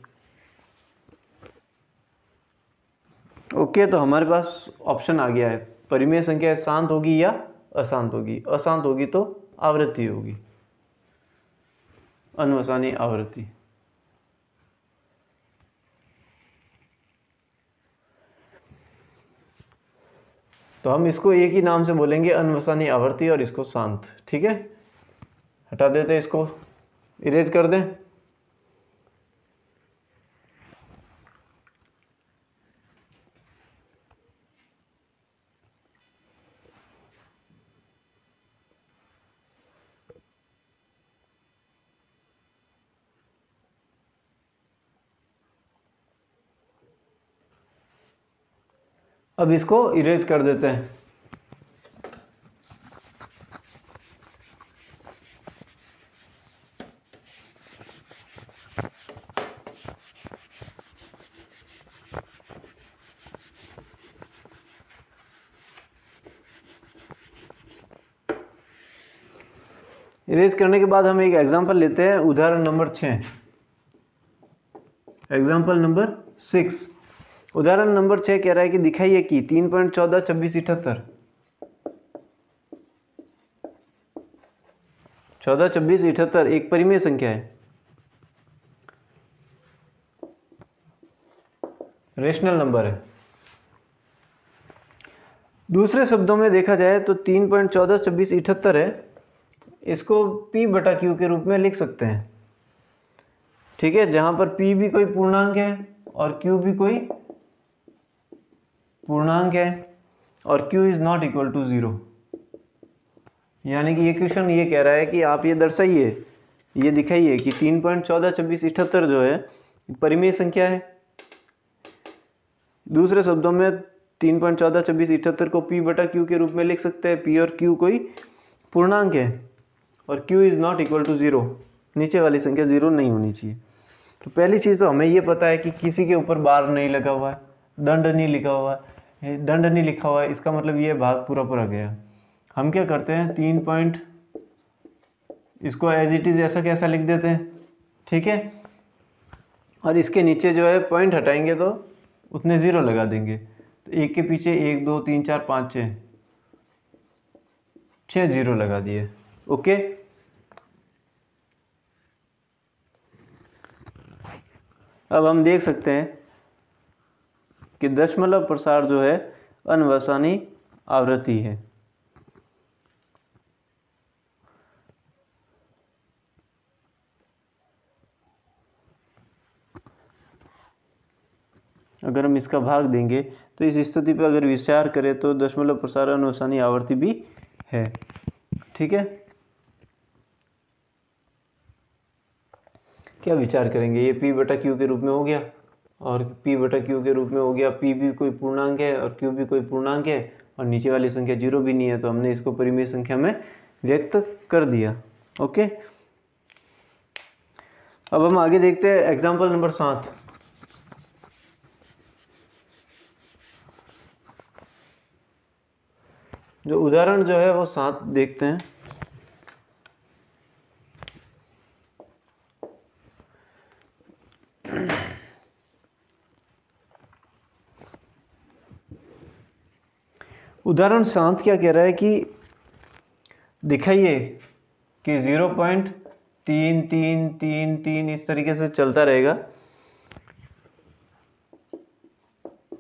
ओके, तो हमारे पास ऑप्शन आ गया है, परिमेय संख्या शांत होगी या अशांत होगी। अशांत होगी तो आवृत्ति होगी, अनवसानी आवृत्ति। तो हम इसको एक ही नाम से बोलेंगे, अनवसानी आवृत्ति, और इसको शांत। ठीक है, हटा देते हैं, इसको इरेज कर दें। अब इसको इरेज कर देते हैं। इरेज करने के बाद हम एक एग्जांपल लेते हैं, उदाहरण नंबर 6, एग्जांपल नंबर 6। उदाहरण नंबर 6 कह रहा है कि दिखाइए कि 3.142678 142678 एक परिमेय संख्या है, रेशनल नंबर है। दूसरे शब्दों में देखा जाए तो 3.142678 है, इसको P बटा Q के रूप में लिख सकते हैं। ठीक है, जहां पर P भी कोई पूर्णांक है और Q भी कोई पूर्णांक है और q is not equal to 0। यानी कि ये क्वेश्चन ये कह रहा है कि आप ये दर्शाइए, ये दिखाइए कि 3.142678 जो है परिमेय संख्या है। दूसरे शब्दों में 3.142678 को p बटा q के रूप में लिख सकते हैं। p और q कोई पूर्णांक है और q is not equal to 0, नीचे वाली संख्या 0 नहीं होनी चाहिए। तो पहली चीज़ तो हमें ये पता है कि किसी के ऊपर बार नहीं लगा हुआ है, दंड नहीं लिखा हुआ है, दंड नहीं लिखा हुआ है, इसका मतलब ये भाग पूरा पूरा गया। हम क्या करते हैं, 3 पॉइंट इसको एज इट इज़ ऐसा कैसा लिख देते हैं, ठीक है। और इसके नीचे जो है पॉइंट हटाएंगे तो उतने 0 लगा देंगे। तो एक के पीछे 1 2 3 4 5 6 0 लगा दिए। ओके, अब हम देख सकते हैं कि दशमलव प्रसार जो है अनवसानी आवृत्ति है। अगर हम इसका भाग देंगे तो इस स्थिति पर अगर विचार करें तो दशमलव प्रसार अनवसानी आवृत्ति भी है, ठीक है। क्या विचार करेंगे, ये p बटा q के रूप में हो गया और p बटा q के रूप में हो गया। p भी कोई पूर्णांक है और q भी कोई पूर्णांक है और नीचे वाली संख्या 0 भी नहीं है, तो हमने इसको परिमेय संख्या में व्यक्त कर दिया। ओके, अब हम आगे देखते हैं एग्जाम्पल नंबर 7। जो उदाहरण जो है वो 7 देखते हैं। उदाहरण 7 क्या कह रहा है कि दिखाइए कि 0.3333 इस तरीके से चलता रहेगा।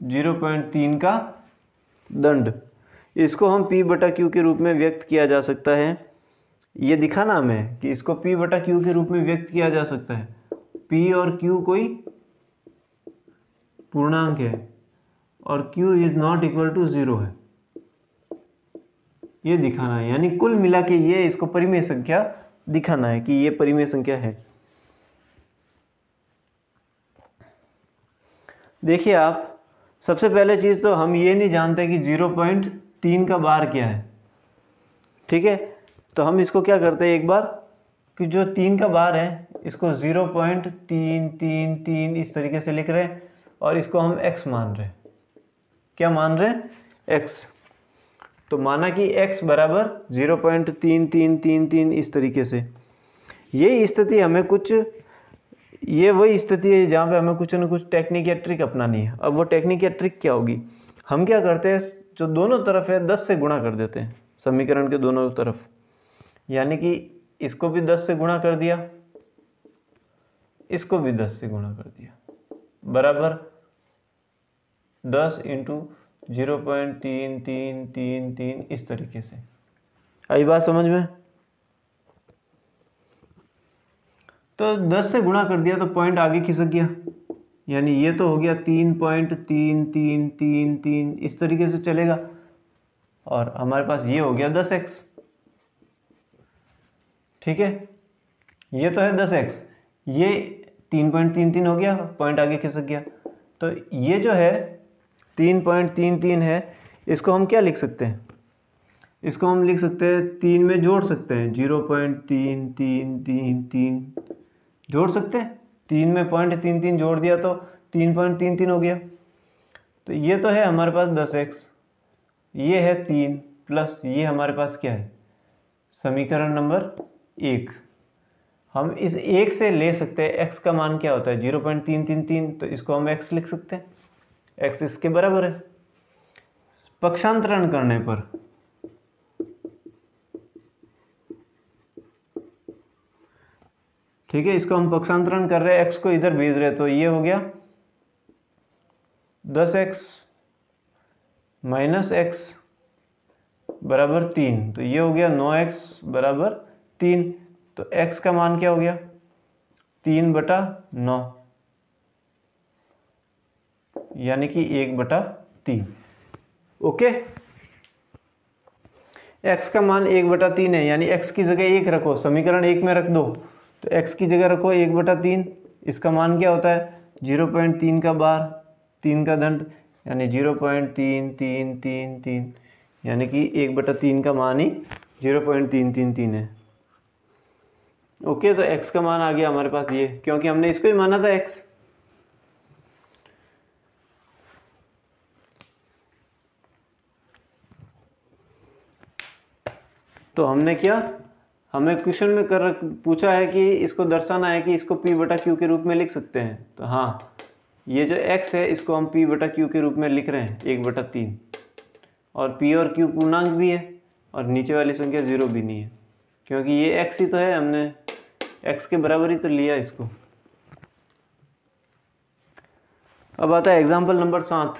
0.3 का दंड, इसको हम p बटा q के रूप में व्यक्त किया जा सकता है। ये दिखाना हमें कि इसको p बटा q के रूप में व्यक्त किया जा सकता है। p और q कोई पूर्णांक है और q is not equal to 0 है, ये दिखाना है। यानी कुल मिला के ये इसको परिमेय संख्या दिखाना है कि ये परिमेय संख्या है। देखिए आप, सबसे पहले चीज़ तो हम ये नहीं जानते कि 0.3 का बार क्या है, ठीक है। तो हम इसको क्या करते हैं एक बार कि जो 3 का बार है इसको 0.333 इस तरीके से लिख रहे हैं और इसको हम x मान रहे हैं। क्या मान रहे हैं, x। तो माना कि x बराबर 0.3333 इस तरीके से। ये स्थिति हमें कुछ, ये वही स्थिति है जहाँ पे हमें कुछ न कुछ टेक्निक या ट्रिक अपनानी है। अब वो टेक्निक या ट्रिक क्या होगी, हम क्या करते हैं, जो दोनों तरफ है 10 से गुणा कर देते हैं समीकरण के दोनों तरफ। यानी कि इसको भी 10 से गुणा कर दिया, इसको भी 10 से गुणा कर दिया, बराबर 10 इंटू 0.3333 इस तरीके से। आई बात समझ में। तो 10 से गुणा कर दिया तो पॉइंट आगे खिसक गया, यानी ये तो हो गया 3.3333 इस तरीके से चलेगा और हमारे पास ये हो गया 10x, ठीक है। ये तो है 10x, ये 3.33 हो गया, पॉइंट आगे खिसक गया। तो ये जो है 3.33 है, इसको हम क्या लिख सकते हैं, इसको हम लिख सकते हैं 3 में जोड़ सकते हैं, 0.3333 जोड़ सकते हैं। 3 में 0.33 जोड़ दिया तो 3.33 हो गया। तो ये तो है हमारे पास 10x, ये है 3 प्लस ये हमारे पास क्या है, समीकरण नंबर 1। हम इस 1 से ले सकते हैं x का मान क्या होता है 0.333, तो इसको हम x लिख सकते हैं, x इसके बराबर है। पक्षांतरण करने पर ठीक है, इसको हम पक्षांतरण कर रहे हैं, x को इधर भेज रहे हैं, तो ये हो गया 10x माइनस x बराबर 3, तो ये हो गया 9x बराबर 3। तो x का मान क्या हो गया 3/9, यानी कि 1/3। ओके। x का मान 1/3 है, यानी x की जगह 1 रखो, समीकरण 1 में रख दो, तो x की जगह रखो 1/3। इसका मान क्या होता है? 0.3 का बार, 3 का दंड, यानी 0.3333, यानी कि 1/3 का मान ही 0.333 है। ओके, तो x का मान आ गया हमारे पास ये, क्योंकि हमने इसको ही माना था x। तो हमने क्या, हमें क्वेश्चन में पूछा है कि इसको दर्शाना है कि इसको p/q के रूप में लिख सकते हैं। तो हाँ, ये जो x है इसको हम p/q के रूप में लिख रहे हैं 1/3, और p और q पूर्णांक भी है, और नीचे वाली संख्या 0 भी नहीं है, क्योंकि ये x ही तो है, हमने x के बराबर ही तो लिया इसको। अब आता है एग्जाम्पल नंबर 7।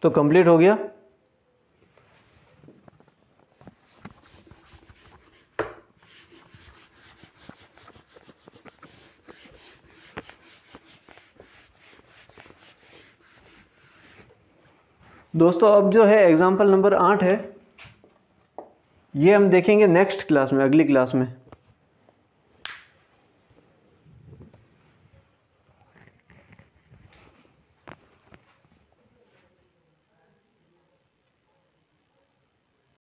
तो कंप्लीट हो गया। दोस्तों अब जो है एग्जाम्पल नंबर 8 है, ये हम देखेंगे नेक्स्ट क्लास में, अगली क्लास में।